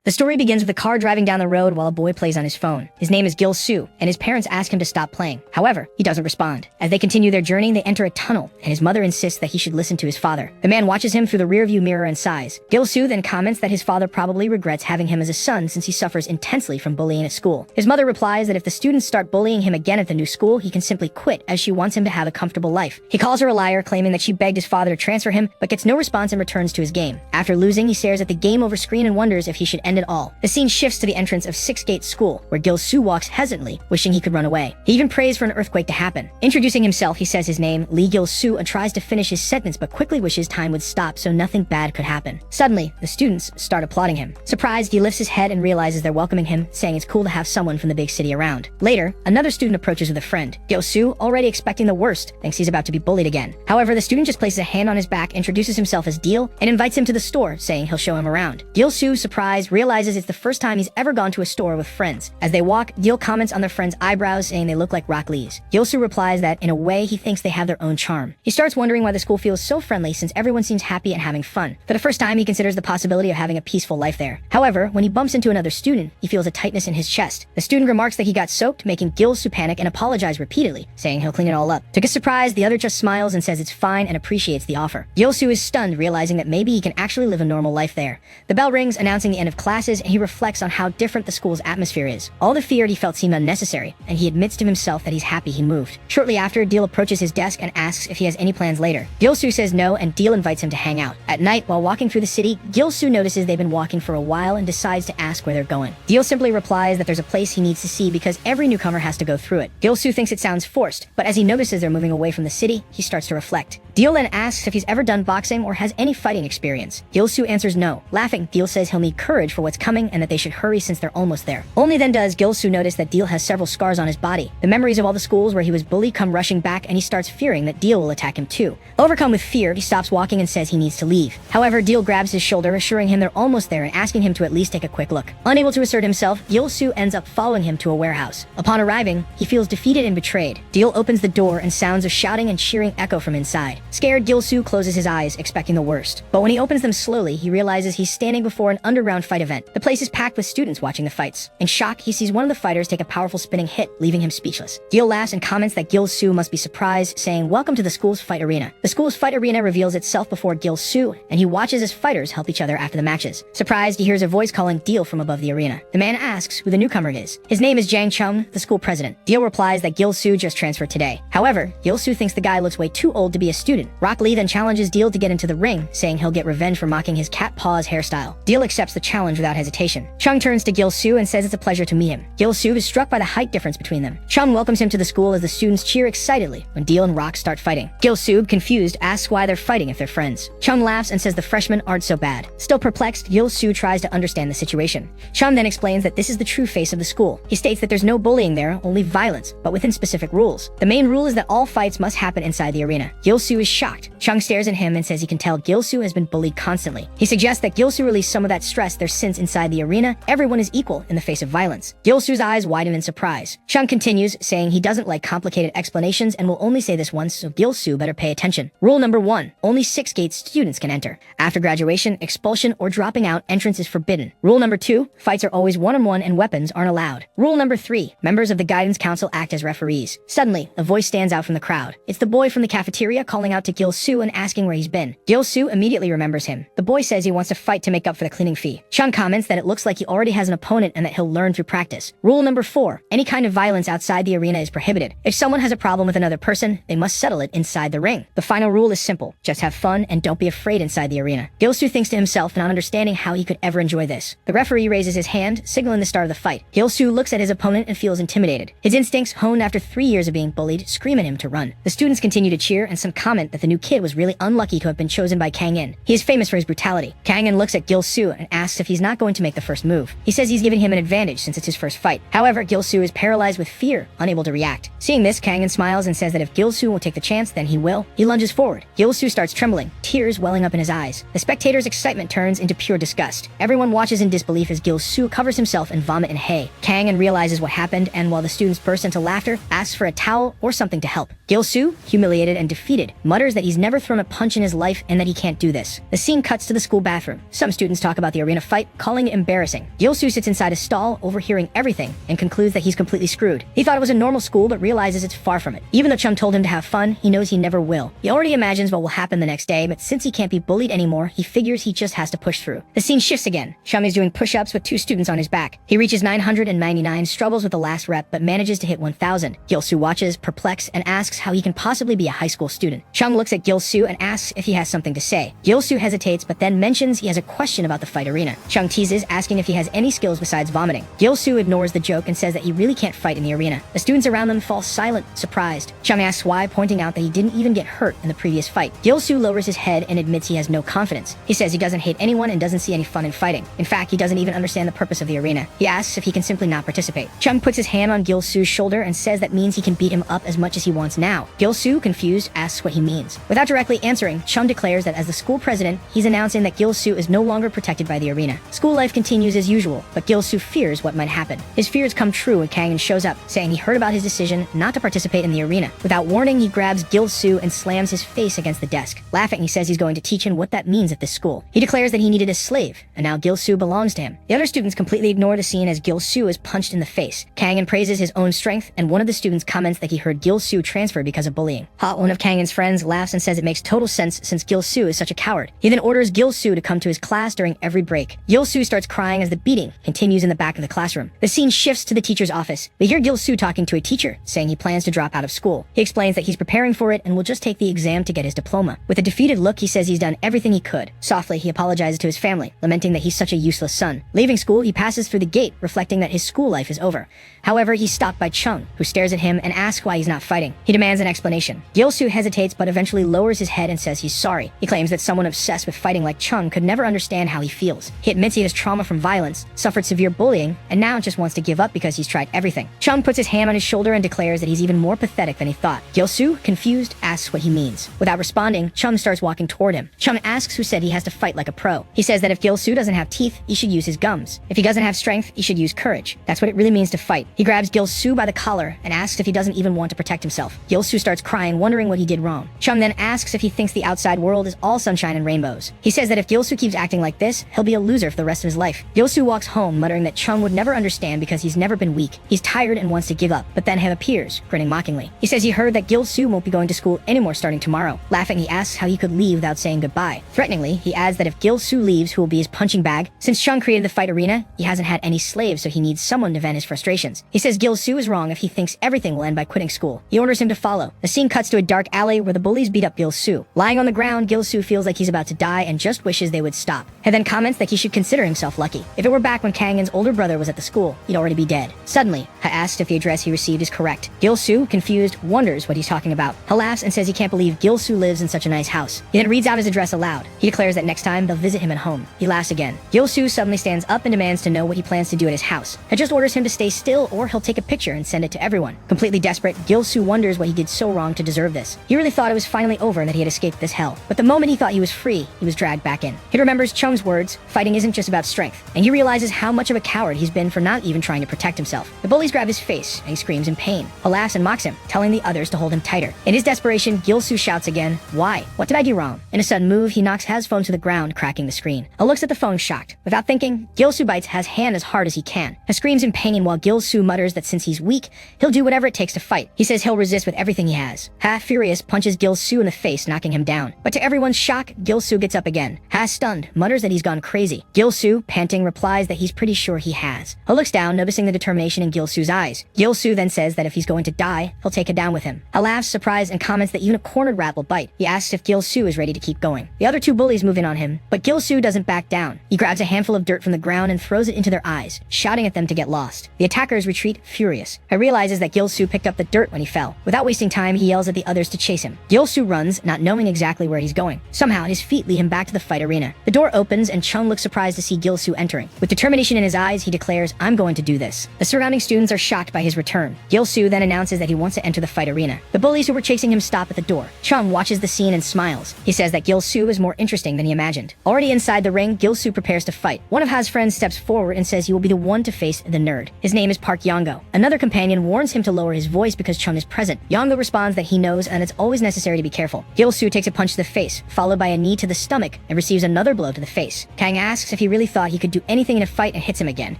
The story begins with a car driving down the road while a boy plays on his phone. His name is Gil-soo, and his parents ask him to stop playing. However, he doesn't respond. As they continue their journey, they enter a tunnel, and his mother insists that he should listen to his father. The man watches him through the rearview mirror and sighs. Gil-soo then comments that his father probably regrets having him as a son since he suffers intensely from bullying at school. His mother replies that if the students start bullying him again at the new school, he can simply quit, as she wants him to have a comfortable life. He calls her a liar, claiming that she begged his father to transfer him, but gets no response and returns to his game. After losing, he stares at the game over screen and wonders if he should end it all. The scene shifts to the entrance of Six Gate School, where Gil-soo walks hesitantly, wishing he could run away. He even prays for an earthquake to happen. Introducing himself, he says his name, Lee Gil-soo, and tries to finish his sentence but quickly wishes time would stop so nothing bad could happen. Suddenly, the students start applauding him. Surprised, he lifts his head and realizes they're welcoming him, saying it's cool to have someone from the big city around. Later, another student approaches with a friend. Gil-soo, already expecting the worst, thinks he's about to be bullied again. However, the student just places a hand on his back, introduces himself as Deal, and invites him to the store, saying he'll show him around. Gil-soo, surprised, realizes it's the first time he's ever gone to a store with friends. As they walk, Deal comments on their friend's eyebrows, saying they look like rock leaves. Gil-soo replies that, in a way, he thinks they have their own charm. He starts wondering why the school feels so friendly since everyone seems happy and having fun. For the first time, he considers the possibility of having a peaceful life there. However, when he bumps into another student, he feels a tightness in his chest. The student remarks that he got soaked, making Gil-soo panic and apologize repeatedly, saying he'll clean it all up. To his surprise, the other just smiles and says it's fine and appreciates the offer. Gil-soo is stunned, realizing that maybe he can actually live a normal life there. The bell rings, announcing the end of classes, and he reflects on how different the school's atmosphere is. All the fear he felt seemed unnecessary, and he admits to himself that he's happy he moved. Shortly after, Deal approaches his desk and asks if he has any plans later. Gil-soo says no, and Deal invites him to hang out. At night, while walking through the city, Gil-soo notices they've been walking for a while and decides to ask where they're going. Deal simply replies that there's a place he needs to see because every newcomer has to go through it. Gil-soo thinks it sounds forced, but as he notices they're moving away from the city, he starts to reflect. Deal then asks if he's ever done boxing or has any fighting experience. Gil-soo answers no. Laughing, Deal says he'll need courage for what's coming and that they should hurry since they're almost there. Only then does Gil-soo notice that Deal has several scars on his body. The memories of all the schools where he was bullied come rushing back, and he starts fearing that Deal will attack him too. Overcome with fear, he stops walking and says he needs to leave. However, Deal grabs his shoulder, assuring him they're almost there and asking him to at least take a quick look. Unable to assert himself, Gil-soo ends up following him to a warehouse. Upon arriving, he feels defeated and betrayed. Deal opens the door and sounds of shouting and cheering echo from inside. Scared, Gil-soo closes his eyes, expecting the worst. But when he opens them slowly, he realizes he's standing before an underground fight event. The place is packed with students watching the fights. In shock, he sees one of the fighters take a powerful spinning hit, leaving him speechless. Deal laughs and comments that Gil-soo must be surprised, saying, "Welcome to the school's fight arena." The school's fight arena reveals itself before Gil-soo, and he watches as fighters help each other after the matches. Surprised, he hears a voice calling Deal from above the arena. The man asks who the newcomer is. His name is Jang Chung, the school president. Deal replies that Gil-soo just transferred today. However, Gil-soo thinks the guy looks way too old to be a student. Rock Lee then challenges Deal to get into the ring, saying he'll get revenge for mocking his cat paws hairstyle. Deal accepts the challenge without hesitation. Chung turns to Gil-soo and says it's a pleasure to meet him. Gil-soo is struck by the height difference between them. Chung welcomes him to the school as the students cheer excitedly when Deal and Rock start fighting. Gil-soo, confused, asks why they're fighting if they're friends. Chung laughs and says the freshmen aren't so bad. Still perplexed, Gil-soo tries to understand the situation. Chung then explains that this is the true face of the school. He states that there's no bullying there, only violence, but within specific rules. The main rule is that all fights must happen inside the arena. Gil-soo is shocked. Chung stares at him and says he can tell Gil-soo has been bullied constantly. He suggests that Gil-soo release some of that stress there since inside the arena, everyone is equal in the face of violence. Gil-soo's eyes widen in surprise. Chung continues, saying he doesn't like complicated explanations and will only say this once, so Gil-soo better pay attention. Rule number 1, only 6 Gate students can enter. After graduation, expulsion, or dropping out, entrance is forbidden. Rule number 2, fights are always one-on-one and weapons aren't allowed. Rule number 3, members of the guidance council act as referees. Suddenly, a voice stands out from the crowd. It's the boy from the cafeteria calling out to Gil-soo and asking where he's been. Gil-soo immediately remembers him. The boy says he wants to fight to make up for the cleaning fee. Chung comments that it looks like he already has an opponent and that he'll learn through practice. Rule number 4, any kind of violence outside the arena is prohibited. If someone has a problem with another person, they must settle it inside the ring. The final rule is simple. Just have fun and don't be afraid inside the arena. Gil-soo thinks to himself, not understanding how he could ever enjoy this. The referee raises his hand, signaling the start of the fight. Gil-soo looks at his opponent and feels intimidated. His instincts, honed after 3 years of being bullied, scream at him to run. The students continue to cheer, and some comment that the new kid was really unlucky to have been chosen by Kang-in. He is famous for his brutality. Kang-in looks at Gil-soo and asks if he's not going to make the first move. He says he's giving him an advantage since it's his first fight. However, Gil-soo is paralyzed with fear, unable to react. Seeing this, Kang-in smiles and says that if Gil-soo will take the chance, then he will. He lunges forward. Gil-soo starts trembling, tears welling up in his eyes. The spectators' excitement turns into pure disgust. Everyone watches in disbelief as Gil-soo covers himself in vomit and hay. Kang-in realizes what happened, and while the students burst into laughter, asks for a towel or something to help. Gil-soo, humiliated and defeated, mutters that he's never thrown a punch in his life and that he can't do this. The scene cuts to the school bathroom. Some students talk about the arena fight, calling it embarrassing. Gil-soo sits inside a stall, overhearing everything, and concludes that he's completely screwed. He thought it was a normal school, but realizes it's far from it. Even though Chum told him to have fun, he knows he never will. He already imagines what will happen the next day, but since he can't be bullied anymore, he figures he just has to push through. The scene shifts again. Chum is doing push-ups with 2 students on his back. He reaches 999, struggles with the last rep, but manages to hit 1,000. Gil-soo watches, perplexed, and asks how he can possibly be a high school student. Chum looks at Gil-soo and asks if he has something to say. Gil-soo hesitates, but then mentions he has a question about the fight arena. Chung teases, asking if he has any skills besides vomiting. Gil-soo ignores the joke and says that he really can't fight in the arena. The students around them fall silent, surprised. Chung asks why, pointing out that he didn't even get hurt in the previous fight. Gil-soo lowers his head and admits he has no confidence. He says he doesn't hate anyone and doesn't see any fun in fighting. In fact, he doesn't even understand the purpose of the arena. He asks if he can simply not participate. Chung puts his hand on Gil-soo's shoulder and says that means he can beat him up as much as he wants now. Gil-soo, confused, asks what he means. Without directly answering, Chum declares that as the school president, he's announcing that Gil-soo is no longer protected by the arena. School life continues as usual, but Gil-soo fears what might happen. His fears come true when Kang-in shows up, saying he heard about his decision not to participate in the arena. Without warning, he grabs Gil-soo and slams his face against the desk. Laughing, he says he's going to teach him what that means at this school. He declares that he needed a slave, and now Gil-soo belongs to him. The other students completely ignore the scene as Gil-soo is punched in the face. Kang-in praises his own strength, and one of the students comments that he heard Gil-soo transfer because of bullying. One of Kang-in's friends laughs and says it makes total sense since Gil-soo is such a coward. He then orders Gil-soo to come to his class during every break. Gil-soo starts crying as the beating continues in the back of the classroom. The scene shifts to the teacher's office. We hear Gil-soo talking to a teacher, saying he plans to drop out of school. He explains that he's preparing for it and will just take the exam to get his diploma. With a defeated look, he says he's done everything he could. Softly, he apologizes to his family, lamenting that he's such a useless son. Leaving school, he passes through the gate, reflecting that his school life is over. However, he's stopped by Chung, who stares at him and asks why he's not fighting. He demands an explanation. Gil-soo hesitates but eventually lowers his head and says he's sorry. He claims that someone obsessed with fighting like Chung could never understand how he feels. He admits he has trauma from violence, suffered severe bullying, and now just wants to give up because he's tried everything. Chung puts his hand on his shoulder and declares that he's even more pathetic than he thought. Gil-soo, confused, asks what he means. Without responding, Chung starts walking toward him. Chung asks who said he has to fight like a pro. He says that if Gil-soo doesn't have teeth, he should use his gums. If he doesn't have strength, he should use courage. That's what it really means to fight. He grabs Gil-soo by the collar and asks if he doesn't even want to protect himself. Gil-soo starts crying, wondering what he did wrong. Chung then asks if he thinks the outside world is all sunshine and rainbows. He says that if Gil-soo keeps acting like this, he'll be a loser for the rest of his life. Gil-soo walks home, muttering that Chung would never understand because he's never been weak. He's tired and wants to give up, but then Hem appears, grinning mockingly. He says he heard that Gil-soo won't be going to school anymore starting tomorrow. Laughing, he asks how he could leave without saying goodbye. Threateningly, he adds that if Gil-soo leaves, who will be his punching bag? Since Chung created the fight arena, he hasn't had any slaves, so he needs someone to vent his frustrations. He says Gil-soo is wrong if he thinks everything will end by quitting school. He orders him to follow. The scene cuts to a dark alley where the bullies beat up Gil-soo. Lying on the ground, Gil-soo feels like he's about to die and just wishes they would stop. He then comments that he should consider himself lucky. If it were back when Kang-in's older brother was at the school, he'd already be dead. Suddenly, Ha asks if the address he received is correct. Gil-soo, confused, wonders what he's talking about. Ha laughs and says he can't believe Gil-soo lives in such a nice house. He then reads out his address aloud. He declares that next time they'll visit him at home. He laughs again. Gil-soo suddenly stands up and demands to know what he plans to do at his house. Ha just orders him to stay still or he'll take a picture and send it to everyone. Completely desperate, Gil-soo wonders what he did so wrong to deserve this. He really thought it was finally over and that he had escaped this hell. But the moment he thought he was free, he was dragged back in. He remembers Chung's words, fighting isn't just about strength, and he realizes how much of a coward he's been for not even trying to protect himself. The bullies grab his face, and he screams in pain. Ha laughs and mocks him, telling the others to hold him tighter. In his desperation, Gil-soo shouts again, "Why? What did I do wrong?" In a sudden move, he knocks Ha's phone to the ground, cracking the screen. Ha looks at the phone shocked. Without thinking, Gil-soo bites Ha's hand as hard as he can. Ha screams in pain while Gil-soo mutters that since he's weak, he'll do whatever it takes to fight. He says he'll resist with everything he has. Ha, furious, punches Gil-soo in the face, knocking him down. But to everyone's shock, Gil-soo gets up again. Ha, stunned, mutters that he's gone crazy. Gil-soo, panting, replies that he's pretty sure he has. Ha looks down, noticing the determination in Gil-soo's eyes. Gil-soo then says that if he's going to die, he'll take it down with him. Ha laughs, surprised, and comments that even a cornered rat will bite. He asks if Gil-soo is ready to keep going. The other two bullies move in on him, but Gil-soo doesn't back down. He grabs a handful of dirt from the ground and throws it into their eyes, shouting at them to get lost. The attackers retreat, furious. Ha realizes that Gil-soo picked up the dirt when he fell. Without wasting time, he yells at the others to chase him. Gil-soo runs, not knowing exactly where he's going. Somehow, his feet lead him back to the fight arena. The door opens, and Chung looks surprised to see Gil-soo entering. With determination in his eyes, he declares, "I'm going to do this." The surrounding students are shocked by his return. Gil-soo then announces that he wants to enter the fight arena. The bullies who were chasing him stop at the door. Chung watches the scene and smiles. He says that Gil-soo is more interesting than he imagined. Already inside the ring, Gil-soo prepares to fight. One of Ha's friends steps forward and says he will be the one to face the nerd. His name is Park Yongo. Another companion warns him to lower his voice because Chung is present. Yongo responds that he knows and it's always necessary necessary to be careful. Gil-soo takes a punch to the face, followed by a knee to the stomach, and receives another blow to the face. Kang asks if he really thought he could do anything in a fight and hits him again,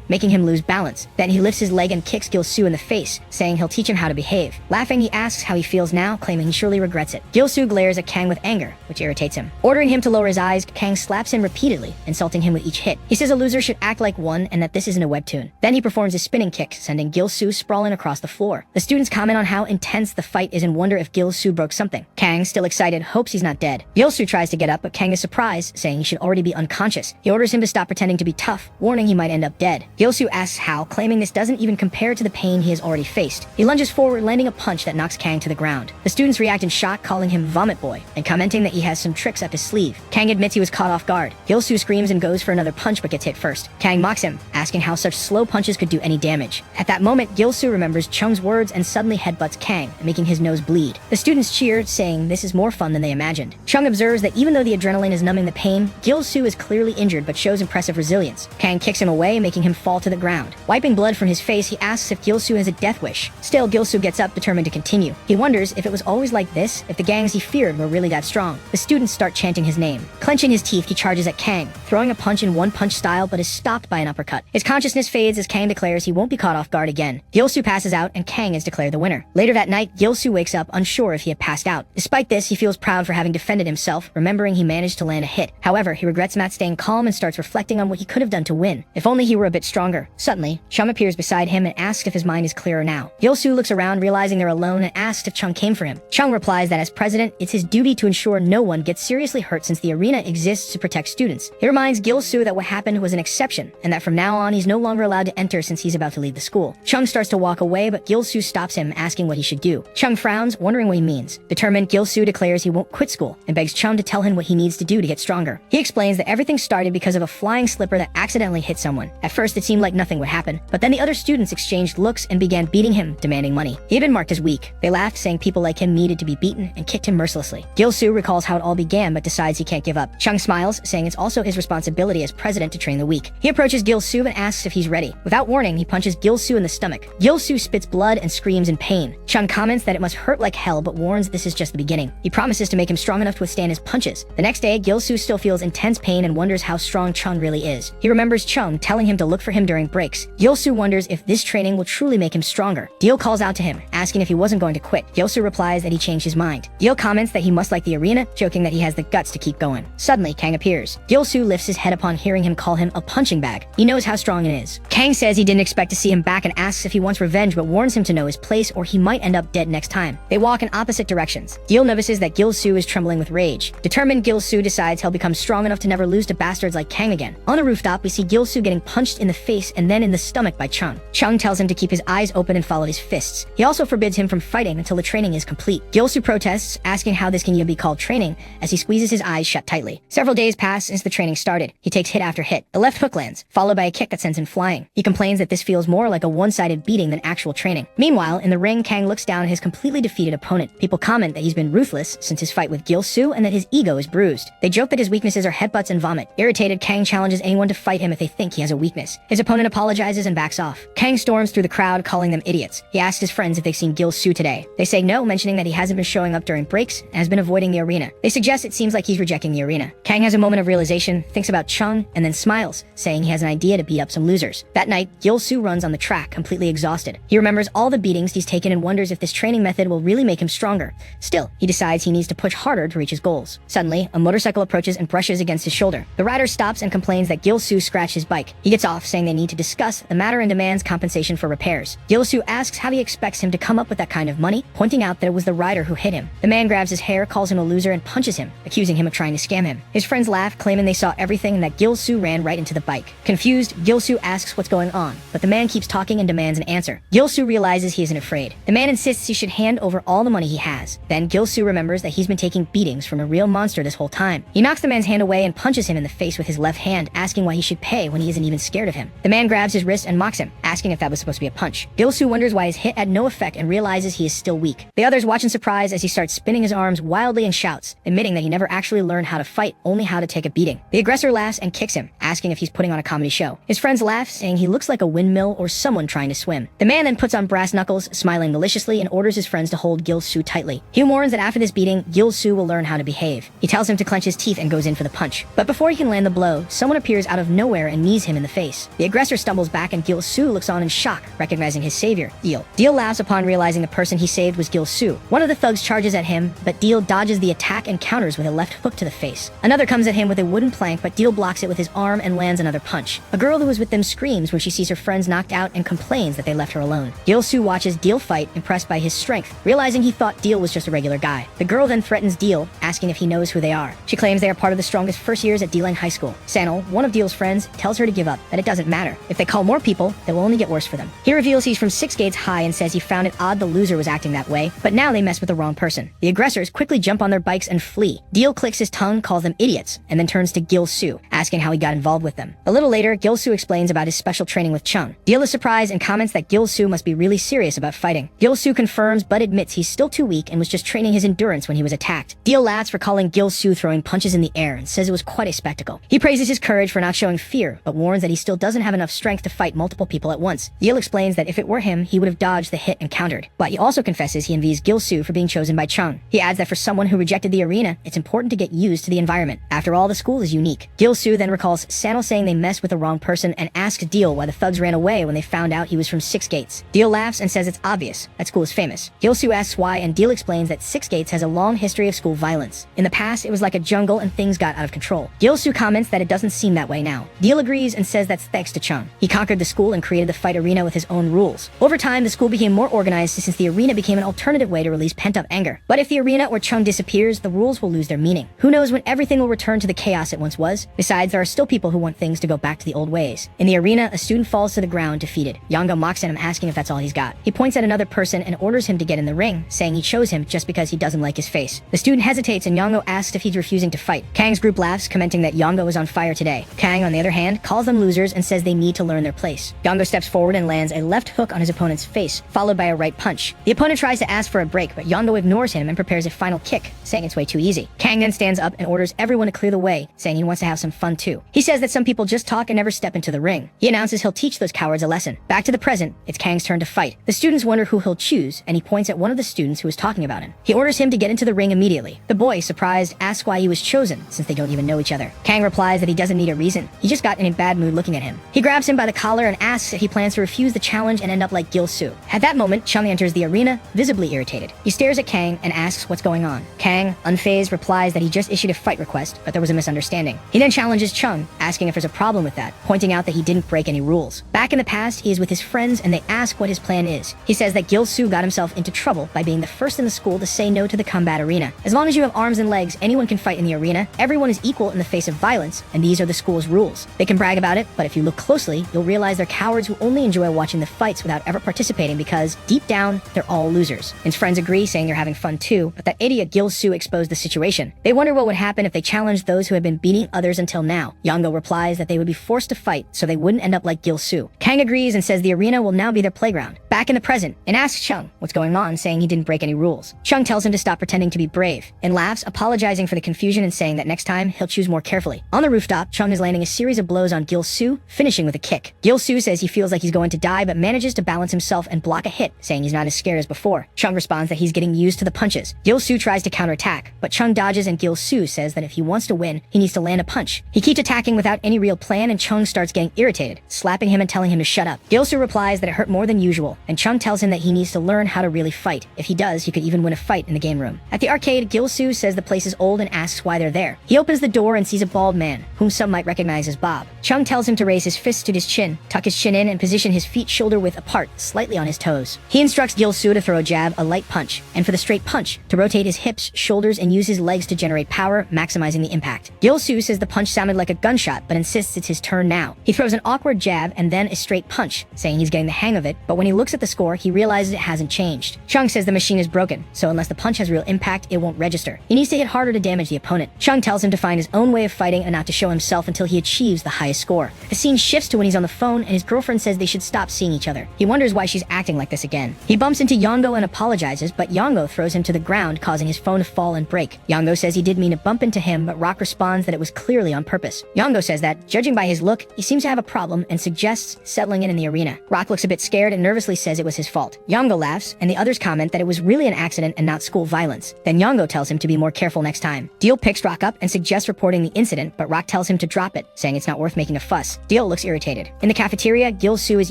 making him lose balance. Then he lifts his leg and kicks Gil-soo in the face, saying he'll teach him how to behave. Laughing, he asks how he feels now, claiming he surely regrets it. Gil-soo glares at Kang with anger, which irritates him. Ordering him to lower his eyes, Kang slaps him repeatedly, insulting him with each hit. He says a loser should act like one and that this isn't a webtoon. Then he performs a spinning kick, sending Gil-soo sprawling across the floor. The students comment on how intense the fight is and wonder if Gil-soo broke something. Kang, still excited, hopes he's not dead. Gil-soo tries to get up, but Kang is surprised, saying he should already be unconscious. He orders him to stop pretending to be tough, warning he might end up dead. Gil-soo asks how, claiming this doesn't even compare to the pain he has already faced. He lunges forward, landing a punch that knocks Kang to the ground. The students react in shock, calling him Vomit Boy, and commenting that he has some tricks up his sleeve. Kang admits he was caught off guard. Gil-soo screams and goes for another punch but gets hit first. Kang mocks him, asking how such slow punches could do any damage. At that moment, Gil-soo remembers Chung's words and suddenly headbutts Kang, making his nose bleed. The students cheer, saying this is more fun than they imagined. Chung observes that even though the adrenaline is numbing the pain, Gil-soo is clearly injured but shows impressive resilience. Kang kicks him away, making him fall to the ground. Wiping blood from his face, he asks if Gil-soo has a death wish. Still, Gil-soo gets up, determined to continue. He wonders if it was always like this, if the gangs he feared were really that strong. The students start chanting his name. Clenching his teeth, he charges at Kang, throwing a punch in one-punch style but is stopped by an uppercut. His consciousness fades as Kang declares he won't be caught off guard again. Gil-soo passes out and Kang is declared the winner. Later that night, Gil-soo wakes up unsure if he had passed out. Despite this, he feels proud for having defended himself, remembering he managed to land a hit. However, he regrets not staying calm and starts reflecting on what he could have done to win. If only he were a bit stronger. Suddenly, Chung appears beside him and asks if his mind is clearer now. Gil-soo looks around, realizing they're alone, and asks if Chung came for him. Chung replies that as president, it's his duty to ensure no one gets seriously hurt since the arena exists to protect students. He reminds Gil-soo that what happened was an exception, and that from now on he's no longer allowed to enter since he's about to leave the school. Chung starts to walk away, but Gil-soo stops him, asking what he should do. Chung frowns, wondering what he means. Determined, Gil-soo declares he won't quit school, and begs Chung to tell him what he needs to do to get stronger. He explains that everything started because of a flying slipper that accidentally hit someone. At first it seemed like nothing would happen, but then the other students exchanged looks and began beating him, demanding money. He had been marked as weak. They laughed, saying people like him needed to be beaten, and kicked him mercilessly. Gil-soo recalls how it all began, but decides he can't give up. Chung smiles, saying it's also his responsibility as president to train the weak. He approaches Gil-soo and asks if he's ready. Without warning, he punches Gil-soo in the stomach. Gil-soo spits blood and screams in pain. Chung comments that it must hurt like hell, but warns this is just the beginning. He promises to make him strong enough to withstand his punches. The next day, Gil-soo still feels intense pain and wonders how strong Chung really is. He remembers Chung telling him to look for him during breaks. Gil-soo wonders if this training will truly make him stronger. Gil calls out to him, asking if he wasn't going to quit. Gil-soo replies that he changed his mind. Gil comments that he must like the arena, joking that he has the guts to keep going. Suddenly, Kang appears. Gil-soo lifts his head upon hearing him call him a punching bag. He knows how strong it is. Kang says he didn't expect to see him back and asks if he wants revenge, but warns him to know his place or he might end up dead next time. They walk in opposite directions. Gil notices that Gil-soo is trembling with rage. Determined, Gil-soo decides he'll become strong enough to never lose to bastards like Kang again. On the rooftop, we see Gil-soo getting punched in the face and then in the stomach by Chung. Chung tells him to keep his eyes open and follow his fists. He also forbids him from fighting until the training is complete. Gil-soo protests, asking how this can even be called training, as he squeezes his eyes shut tightly. Several days pass since the training started. He takes hit after hit. The left hook lands, followed by a kick that sends him flying. He complains that this feels more like a one-sided beating than actual training. Meanwhile, in the ring, Kang looks down at his completely defeated opponent. People comment that he's been ruthless since his fight with Gil-soo and that his ego is bruised. They joke that his weaknesses are headbutts and vomit. Irritated, Kang challenges anyone to fight him if they think he has a weakness. His opponent apologizes and backs off. Kang storms through the crowd, calling them idiots. He asks his friends if they've seen Gil-soo today. They say no, mentioning that he hasn't been showing up during breaks and has been avoiding the arena. They suggest it seems like he's rejecting the arena. Kang has a moment of realization, thinks about Chung, and then smiles, saying he has an idea to beat up some losers. That night, Gil-soo runs on the track, completely exhausted. He remembers all the beatings he's taken and wonders if this training method will really make him stronger. Still, he decides he needs to push harder to reach his goals. Suddenly, a motorcycle approaches and brushes against his shoulder. The rider stops and complains that Gil-soo scratched his bike. He gets off, saying they need to discuss the matter and demands compensation for repairs. Gil-soo asks how he expects him to come up with that kind of money, pointing out that it was the rider who hit him. The man grabs his hair, calls him a loser, and punches him, accusing him of trying to scam him. His friends laugh, claiming they saw everything and that Gil-soo ran right into the bike. Confused, Gil-soo asks what's going on, but the man keeps talking and demands an answer. Gil-soo realizes he isn't afraid. The man insists he should hand over all the money he has. Then Gil-soo remembers that he's been taking beatings from a real monster this whole time. He knocks the man's hand away and punches him in the face with his left hand, asking why he should pay when he isn't even scared of him. The man grabs his wrist and mocks him, asking asking if that was supposed to be a punch. Gil-soo wonders why his hit had no effect and realizes he is still weak. The others watch in surprise as he starts spinning his arms wildly and shouts, admitting that he never actually learned how to fight, only how to take a beating. The aggressor laughs and kicks him, asking if he's putting on a comedy show. His friends laugh, saying he looks like a windmill or someone trying to swim. The man then puts on brass knuckles, smiling maliciously, and orders his friends to hold Gil-soo tightly. He warns that after this beating, Gil-soo will learn how to behave. He tells him to clench his teeth and goes in for the punch. But before he can land the blow, someone appears out of nowhere and knees him in the face. The aggressor stumbles back and Gil-soo looks on in shock, recognizing his savior, Deal. Deal laughs upon realizing the person he saved was Gil-soo. One of the thugs charges at him, but Deal dodges the attack and counters with a left hook to the face. Another comes at him with a wooden plank, but Deal blocks it with his arm and lands another punch. A girl who was with them screams when she sees her friends knocked out and complains that they left her alone. Gil-soo watches Deal fight, impressed by his strength, realizing he thought Deal was just a regular guy. The girl then threatens Deal, asking if he knows who they are. She claims they are part of the strongest first years at D-Line High School. Sanol, one of Deal's friends, tells her to give up, that it doesn't matter. If they call more people, it will only get worse for them. He reveals he's from 6 Gates High and says he found it odd the loser was acting that way, but now they mess with the wrong person. The aggressors quickly jump on their bikes and flee. Deal clicks his tongue, calls them idiots, and then turns to Gil-soo, asking how he got involved with them. A little later, Gil-soo explains about his special training with Chung. Deal is surprised and comments that Gil-soo must be really serious about fighting. Gil-soo confirms but admits he's still too weak and was just training his endurance when he was attacked. Deal laughs for calling Gil-soo throwing punches in the air and says it was quite a spectacle. He praises his courage for not showing fear, but warns that he still doesn't have enough strength to fight multiple people at once. Deal explains that if it were him, he would have dodged the hit and countered. But he also confesses he envies Gil-soo for being chosen by Chung. He adds that for someone who rejected the arena, it's important to get used to the environment. After all, the school is unique. Gil-soo then recalls Sanol saying they messed with the wrong person and asks Deal why the thugs ran away when they found out he was from 6 Gates. Deal laughs and says it's obvious. That school is famous. Gil-soo asks why, and Deal explains that 6 Gates has a long history of school violence. In the past, it was like a jungle and things got out of control. Gil-soo comments that it doesn't seem that way now. Deal agrees and says that's thanks to Chung. He conquered the school and created the fight arena with his own rules. Over time, the school became more organized since the arena became an alternative way to release pent-up anger. But if the arena or Chung disappears, the rules will lose their meaning. Who knows when everything will return to the chaos it once was? Besides, there are still people who want things to go back to the old ways. In the arena, a student falls to the ground defeated. Yanga mocks at him, asking if that's all he's got. He points at another person and orders him to get in the ring, saying he chose him just because he doesn't like his face. The student hesitates and Yongo asks if he's refusing to fight. Kang's group laughs, commenting that Yongo is on fire today. Kang, on the other hand, calls them losers and says they need to learn their place. Yongo steps forward and lands a left hook on his opponent's face, followed by a right punch. The opponent tries to ask for a break, but Yongo ignores him and prepares a final kick, saying it's way too easy. Kang then stands up and orders everyone to clear the way, saying he wants to have some fun too. He says that some people just talk and never step into the ring. He announces he'll teach those cowards a lesson. Back to the present, it's Kang's turn to fight. The students wonder who he'll choose, and he points at one of the students who is talking about him. He orders him to get into the ring immediately. The boy, surprised, asks why he was chosen, since they don't even know each other. Kang replies that he doesn't need a reason. He just got in a bad mood looking at him. He grabs him by the collar and asks if he plans to refuse the challenge and end up like Gil-soo. At that moment, Chung enters the arena, visibly irritated. He stares at Kang and asks what's going on. Kang, unfazed, replies that he just issued a fight request, but there was a misunderstanding. He then challenges Chung, asking if there's a problem with that, pointing out that he didn't break any rules. Back in the past, he is with his friends and they ask what his plan is. He says that Gil-soo got himself into trouble by being the first in the school to say no to the combat arena. As long as you have arms and legs, anyone can fight in the arena. Everyone is equal in the face of violence, and these are the school's rules. They can brag about it, but if you look closely, you'll realize they're cowards who only enjoy watching the fights without ever participating because, deep down, they're all losers. His friends agree, saying they're having fun too, but that idiot Gil-soo exposed the situation. They wonder what would happen if they challenged those who had been beating others until now. Yongo replies that they would be forced to fight so they wouldn't end up like Gil-soo. Kang agrees and says the arena will now be their playground. Back in the present, and asks Chung what's going on, saying he didn't break any rules. Chung tells him to stop pretending to be brave, and laughs, apologizing for the confusion and saying that next time he'll choose more carefully. On the rooftop, Chung is landing a series of blows on Gil-soo, finishing with a kick. Gil-soo says he feels like he's going to die but manages to balance himself and block a hit, saying he's not as scared as before. Chung responds that he's getting used to the punches. Gil-soo tries to counterattack, but Chung dodges and Gil-soo says that if he wants to win, he needs to land a punch. He keeps attacking without any real plan and Chung starts getting irritated, slapping him and telling him to shut up. Gil-soo replies that it hurt more than usual, and Chung tells him that he needs to learn how to really fight. If he does, he could even win a fight in the game room. At the arcade, Gil-soo says the place is old and asks why they're there. He opens the door and sees a bald man, whom some might recognize as Bob. Chung tells him to raise his fists to his chin, tuck his chin in, and position his feet shoulder-width apart, slightly on his toes. He instructs Gil-soo to throw a jab, a light punch, and for the straight punch, to rotate his hips, shoulders, and use his legs to generate power, maximizing the impact. Gil-soo says the punch sounded like a gunshot, but insists it's his turn now. He throws an awkward jab and then a straight punch, saying he's getting the hang of it, but when he looks at the score, he realizes it hasn't changed. Chung says the machine is broken, so unless the punch has real impact, it won't register. He needs to hit harder to damage the opponent. Chung tells him to find his own way of fighting and not to show himself until he achieves the highest score. The scene shifts to when he's on the phone and his girlfriend girlfriend says they should stop seeing each other. He wonders why she's acting like this again. He bumps into Yongo and apologizes, but Yongo throws him to the ground, causing his phone to fall and break. Yongo says he did mean to bump into him, but Rock responds that it was clearly on purpose. Yongo says that, judging by his look, he seems to have a problem and suggests settling in the arena. Rock looks a bit scared and nervously says it was his fault. Yongo laughs, and the others comment that it was really an accident and not school violence. Then Yongo tells him to be more careful next time. Deal picks Rock up and suggests reporting the incident, but Rock tells him to drop it, saying it's not worth making a fuss. Deal looks irritated. In the cafeteria, Gil-soo is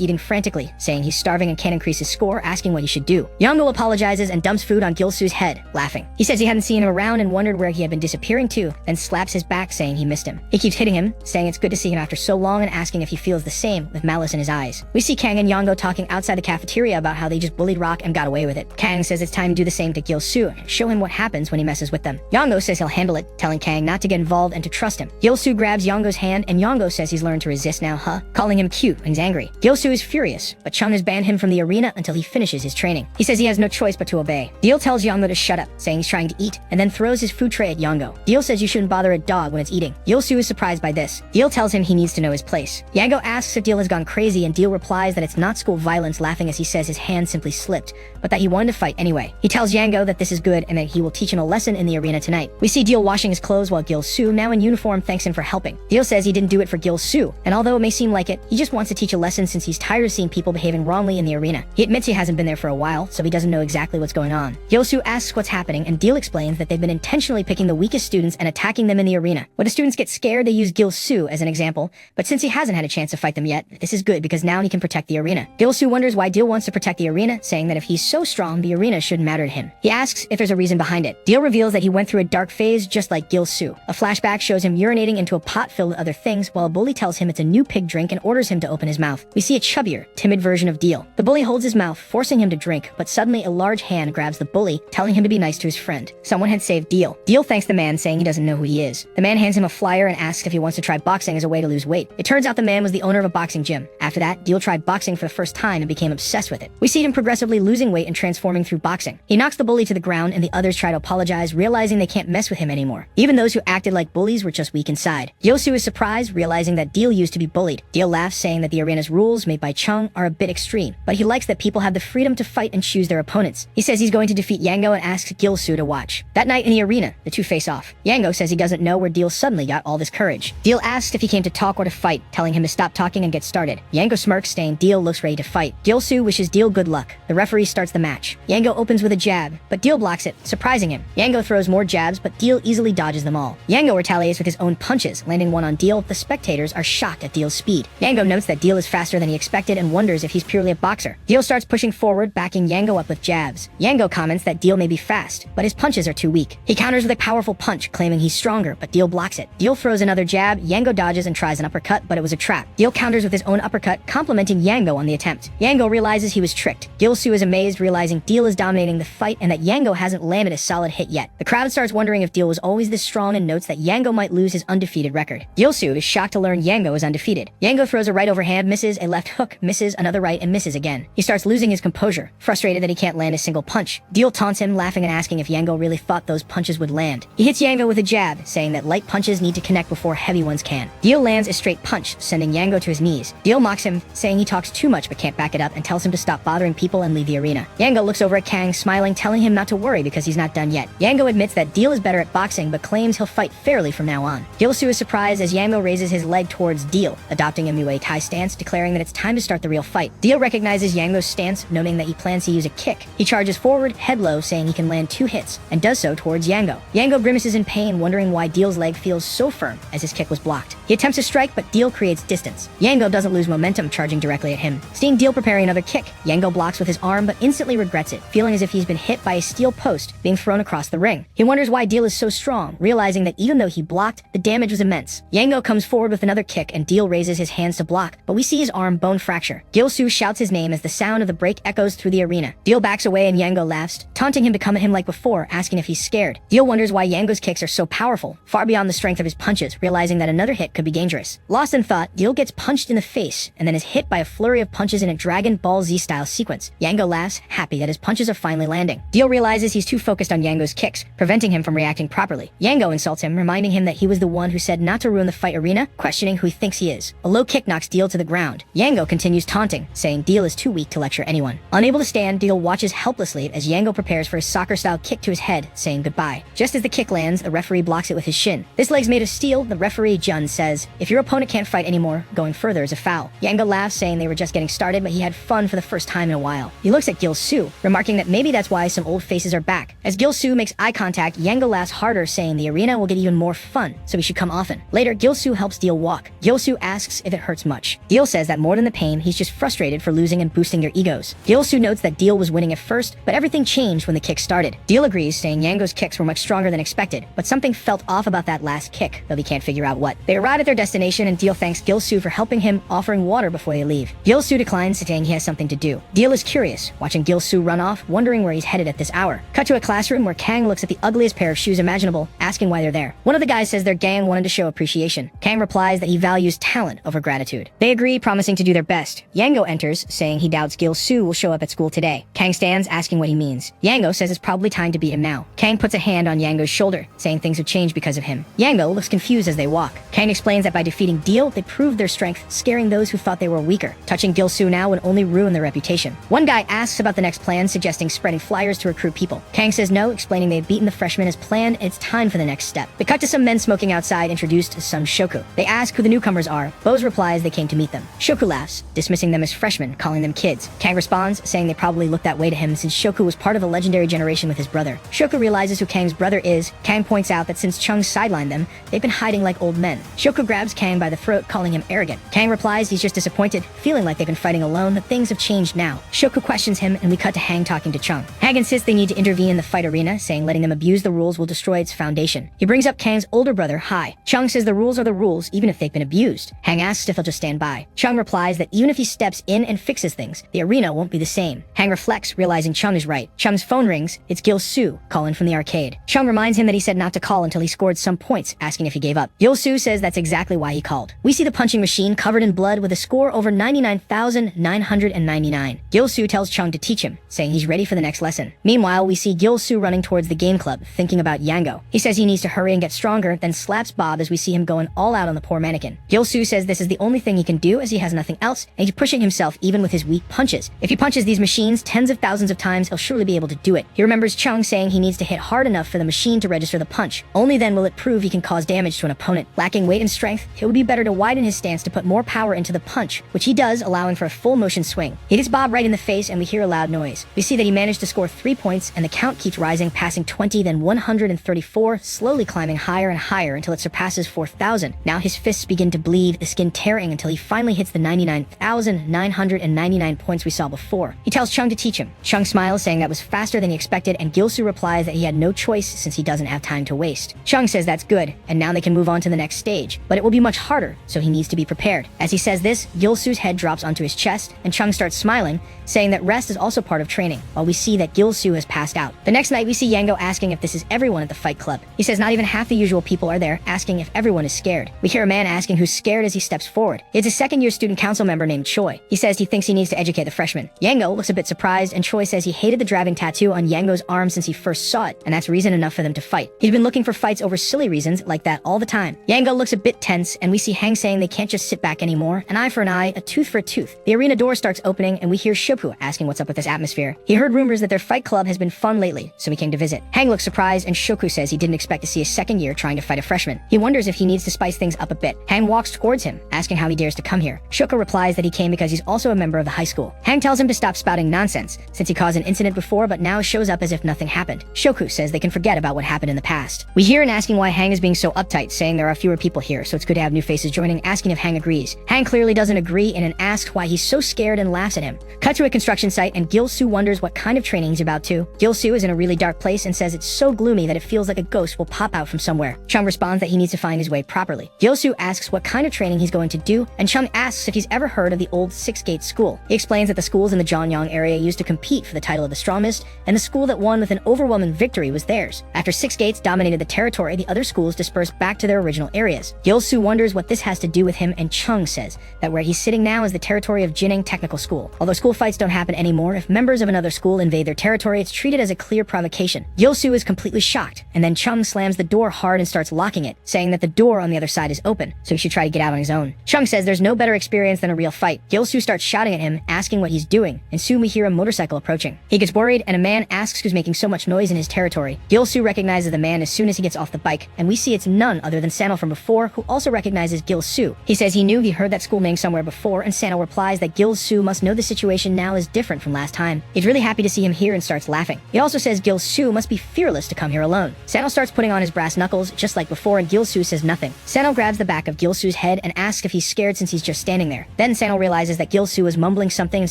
eating frantically, saying he's starving and can't increase his score, asking what he should do. Yongo apologizes and dumps food on Gil-soo's head, laughing. He says he hadn't seen him around and wondered where he had been disappearing to, then slaps his back, saying he missed him. He keeps hitting him, saying it's good to see him after so long and asking if he feels the same, with malice in his eyes. We see Kang and Yongo talking outside the cafeteria about how they just bullied Rock and got away with it. Kang says it's time to do the same to Gil-soo and show him what happens when he messes with them. Yongo says he'll handle it, telling Kang not to get involved and to trust him. Gil-soo grabs Yongo's hand and Yongo says he's learned to resist now, calling him cute and he's angry. Gil-soo is furious, but Chung has banned him from the arena until he finishes his training. He says he has no choice but to obey. Deal tells Yongo to shut up, saying he's trying to eat, and then throws his food tray at Yongo. Deal says you shouldn't bother a dog when it's eating. Gil-soo is surprised by this. Deal tells him he needs to know his place. Yango asks if Deal has gone crazy, and Deal replies that it's not school violence, laughing as he says his hand simply slipped, but that he wanted to fight anyway. He tells Yango that this is good and that he will teach him a lesson in the arena tonight. We see Deal washing his clothes while Gil-soo, now in uniform, thanks him for helping. Deal says he didn't do it for Gil-soo, and although it may seem like it, he just wants to teach a lesson since he's tired of seeing people behaving wrongly in the arena. He admits he hasn't been there for a while, so he doesn't know exactly what's going on. Gil-soo asks what's happening, and Deal explains that they've been intentionally picking the weakest students and attacking them in the arena. When the students get scared, they use Gil-soo as an example, but since he hasn't had a chance to fight them yet, this is good because now he can protect the arena. Gil-soo wonders why Deal wants to protect the arena, saying that if he's so strong, the arena shouldn't matter to him. He asks if there's a reason behind it. Deal reveals that he went through a dark phase just like Gil-soo. A flashback shows him urinating into a pot filled with other things, while a bully tells him it's a new pig drink and orders him to open his mouth. We see a chubbier, timid version of Deal. The bully holds his mouth, forcing him to drink, but suddenly a large hand grabs the bully, telling him to be nice to his friend. Someone had saved Deal. Deal thanks the man, saying he doesn't know who he is. The man hands him a flyer and asks if he wants to try boxing as a way to lose weight. It turns out the man was the owner of a boxing gym. After that, Deal tried boxing for the first time and became obsessed with it. We see him progressively losing weight and transforming through boxing. He knocks the bully to the ground and the others try to apologize, realizing they can't mess with him anymore. Even those who acted like bullies were just weak inside. Gil-soo is surprised, realizing that Deal used to be bullied. Deal laughs, saying that the arena's rules made by Chung are a bit extreme, but he likes that people have the freedom to fight and choose their opponents. He says he's going to defeat Yango and asks Gil-soo to watch. That night in the arena, the two face off. Yango says he doesn't know where Deal suddenly got all this courage. Deal asks if he came to talk or to fight, telling him to stop talking and get started. Yango smirks, saying Deal looks ready to fight. Gil-soo wishes Deal good luck. The referee starts the match. Yango opens with a jab, but Deal blocks it, surprising him. Yango throws more jabs, but Deal easily dodges them all. Yango retaliates with his own punches, landing one on Deal. The spectators are shocked at Deal's speed. Yango notes that Deal is faster than he expected and wonders if he's purely a boxer. Deal starts pushing forward, backing Yango up with jabs. Yango comments that Deal may be fast, but his punches are too weak. He counters with a powerful punch, claiming he's stronger, but Deal blocks it. Deal throws another jab, Yango dodges and tries an uppercut, but it was a trap. Deal counters with his own uppercut, complimenting Yango on the attempt. Yango realizes he was tricked. Gil-soo is amazed, realizing Deal is dominating the fight and that Yango hasn't landed a solid hit yet. The crowd starts wondering if Deal was always this strong and notes that Yango might lose his undefeated record. Gil-soo is shocked to learn Yango is undefeated. Yango throws a right overhand, misses, a left hook, misses, another right, and misses again. He starts losing his composure, frustrated that he can't land a single punch. Deal taunts him, laughing and asking if Yango really thought those punches would land. He hits Yango with a jab, saying that light punches need to connect before heavy ones can. Deal lands a straight punch, sending Yango to his knees. Deal mocks him, saying he talks too much but can't back it up, and tells him to stop bothering people and leave the arena. Yango looks over at Kang, smiling, telling him not to worry because he's not done yet. Yango admits that Deal is better at boxing, but claims he'll fight fairly from now on. Gil-soo is surprised as Yango raises his leg towards Deal, adopting a Muay Thai stance, declaring that it's time to start the real fight. Deal recognizes Yango's stance, noting that he plans to use a kick. He charges forward, head low, saying he can land 2 hits, and does so towards Yango. Yango grimaces in pain, wondering why Deal's leg feels so firm, as his kick was blocked. He attempts to strike, but Deal creates distance. Yango doesn't lose momentum, charging directly at him. Seeing Deal preparing another kick, Yango blocks with his arm, but instantly regrets it, feeling as if he's been hit by a steel post being thrown across the ring. He wonders why Deal is so strong, realizing that even though he blocked, the damage was immense. Yango comes forward with another kick, and Deal raises his hands to block, but we see his arm bone fracture. Gil-soo shouts his name as the sound of the break echoes through the arena. Deal backs away and Yango laughs, taunting him to come at him like before, asking if he's scared. Deal wonders why Yango's kicks are so powerful, far beyond the strength of his punches, realizing that another hit could be dangerous. Lost in thought, Deal gets punched in the face, and then is hit by a flurry of punches in a Dragon Ball Z-style sequence. Yango laughs, happy that his punches are finally landing. Deal realizes he's too focused on Yango's kicks, preventing him from reacting properly. Yango insults him, reminding him that he was the one who said not to ruin the fight arena, questioning who he thinks he is. A low kick knocks Deal to the ground. ground. Yango continues taunting, saying Deal is too weak to lecture anyone. Unable to stand, Deal watches helplessly as Yango prepares for his soccer-style kick to his head, saying goodbye. Just as the kick lands, the referee blocks it with his shin. This leg's made of steel. The referee, Jun, says, if your opponent can't fight anymore, going further is a foul. Yango laughs, saying they were just getting started, but he had fun for the first time in a while. He looks at Gil-soo, remarking that maybe that's why some old faces are back. As Gil-soo makes eye contact, Yango laughs harder, saying the arena will get even more fun, so we should come often. Later, Gil-soo helps Deal walk. Gil-soo asks if it hurts much. Deal says that more than the pain, he's just frustrated for losing and boosting their egos. Gil-soo notes that Deal was winning at first, but everything changed when the kick started. Deal agrees, saying Yango's kicks were much stronger than expected, but something felt off about that last kick, though he can't figure out what. They arrive at their destination, and Deal thanks Gil-soo for helping him, offering water before they leave. Gil-soo declines, saying he has something to do. Deal is curious, watching Gil-soo run off, wondering where he's headed at this hour. Cut to a classroom where Kang looks at the ugliest pair of shoes imaginable, asking why they're there. One of the guys says their gang wanted to show appreciation. Kang replies that he values talent over gratitude. They agree, promising to do their best. Yango enters, saying he doubts Gil-soo will show up at school today. Kang stands, asking what he means. Yango says it's probably time to beat him now. Kang puts a hand on Yango's shoulder, saying things have changed because of him. Yango looks confused as they walk. Kang explains that by defeating Deal, they proved their strength, scaring those who thought they were weaker. Touching Gil-soo now would only ruin their reputation. One guy asks about the next plan, suggesting spreading flyers to recruit people. Kang says no, explaining they've beaten the freshmen as planned and it's time for the next step. They cut to some men smoking outside, introduced as some Shoku. They ask who the newcomers are. Bose replies they came to meet them. Shoku laughs, dismissing them as freshmen, calling them kids. Kang responds, saying they probably looked that way to him since Shoku was part of a legendary generation with his brother. Shoku realizes who Kang's brother is. Kang points out that since Chung sidelined them, they've been hiding like old men. Shoku grabs Kang by the throat, calling him arrogant. Kang replies he's just disappointed, feeling like they've been fighting alone, that things have changed now. Shoku questions him, and we cut to Hang talking to Chung. Hang insists they need to intervene in the fight arena, saying letting them abuse the rules will destroy its foundation. He brings up Kang's older brother, Hai. Chung says the rules are the rules, even if they've been abused. Hang asks if he'll just stand by. Chung replies that even if he steps in and fixes things, the arena won't be the same. Hang reflects, realizing Chung is right. Chung's phone rings. It's Gil-soo, calling from the arcade. Chung reminds him that he said not to call until he scored some points, asking if he gave up. Gil-soo says that's exactly why he called. We see the punching machine covered in blood with a score over 99,999. Gil-soo tells Chung to teach him, saying he's ready for the next lesson. Meanwhile, we see Gil-soo running towards the game club, thinking about Yango. He says he needs to hurry and get stronger, then slaps Bob as we see him going all out on the poor mannequin. Gil-soo says this is the only thing he can do as he has nothing else, and he's pushing himself even with his weak punches. If he punches these machines tens of thousands of times, he'll surely be able to do it. He remembers Chung saying he needs to hit hard enough for the machine to register the punch. Only then will it prove he can cause damage to an opponent. Lacking weight and strength, it would be better to widen his stance to put more power into the punch, which he does, allowing for a full motion swing. He hits Bob right in the face, and we hear a loud noise. We see that he managed to score 3 points, and the count keeps rising, passing 20, then 134, slowly climbing higher and higher until it surpasses 4,000. Now his fists begin to bleed, the skin tearing until he finally hits the 99,999 points we saw before. He tells Chung to teach him. Chung smiles, saying that was faster than he expected, and Gil-soo replies that he had no choice since he doesn't have time to waste. Chung says that's good, and now they can move on to the next stage, but it will be much harder, so he needs to be prepared. As he says this, Gil-soo's head drops onto his chest, and Chung starts smiling, saying that rest is also part of training, while we see that Gil-soo has passed out. The next night, we see Yango asking if this is everyone at the fight club. He says not even half the usual people are there, asking if everyone is scared. We hear a man asking who's scared as he steps forward. It's a second-year student council member named Choi. He says he thinks he needs to educate the freshmen. Yango looks a bit surprised, and Choi says he hated the dragon tattoo on Yango's arm since he first saw it, and that's reason enough for them to fight. He's been looking for fights over silly reasons like that all the time. Yango looks a bit tense, and we see Hang saying they can't just sit back anymore. An eye for an eye, a tooth for a tooth. The arena door starts opening, and we hear Shoku asking what's up with this atmosphere. He heard rumors that their fight club has been fun lately, so he came to visit. Hang looks surprised, and Shoku says he didn't expect to see a second year trying to fight a freshman. He wonders if he needs to spice things up a bit. Hang walks towards him, asking how he dares to come here. Shoku replies that he came because he's also a member of the high school. Hang tells him to stop spouting nonsense, since he caused an incident before but now shows up as if nothing happened. Shoku says they can forget about what happened in the past. We hear him asking why Hang is being so uptight, saying there are fewer people here, so it's good to have new faces joining, asking if Hang agrees. Hang clearly doesn't agree and then asks why he's so scared and laughs at him. Cut to a construction site, and Gil-soo wonders what kind of training he's about to. Gil-soo is in a really dark place and says it's so gloomy that it feels like a ghost will pop out from somewhere. Chung responds that he needs to find his way properly. Gil-soo asks what kind of training he's going to do, and Chung asks if he's ever heard of the old Six-Gate School. He explains that the schools in the Jongyang area used to compete for the title of the strongest, and the school that won with an overwhelming victory was theirs. After Six Gates dominated the territory, the other schools dispersed back to their original areas. Gil-soo wonders what this has to do with him, and Chung says that where he's sitting now is the territory of Jining Technical School. Although school fights don't happen anymore, if members of another school invade their territory, it's treated as a clear provocation. Gil-soo is completely shocked, and then Chung slams the door hard and starts locking it, saying that the door on the other side is open, so he should try to get out on his own. Chung says there's no better experience than a real fight. Gil-soo starts shouting at him, asking what he's doing, and soon we hear a motorcycle approaching. He gets worried, and a man asks who's making so much noise in his territory. Gil-soo recognizes the man as soon as he gets off the bike, and we see it's none other than Sano from before, who also recognizes Gil-soo. He says he knew he heard that school name somewhere before, and Sano replies that Gil-soo must know the situation now is different from last time. He's really happy to see him here and starts laughing. He also says Gil-soo must be fearless to come here alone. Sano starts putting on his brass knuckles, just like before, and Gil-soo says nothing. Sano grabs the back of Gil-soo's head and asks if he's scared since he's just standing there. Then Sano realizes that Gil-soo is mumbling something and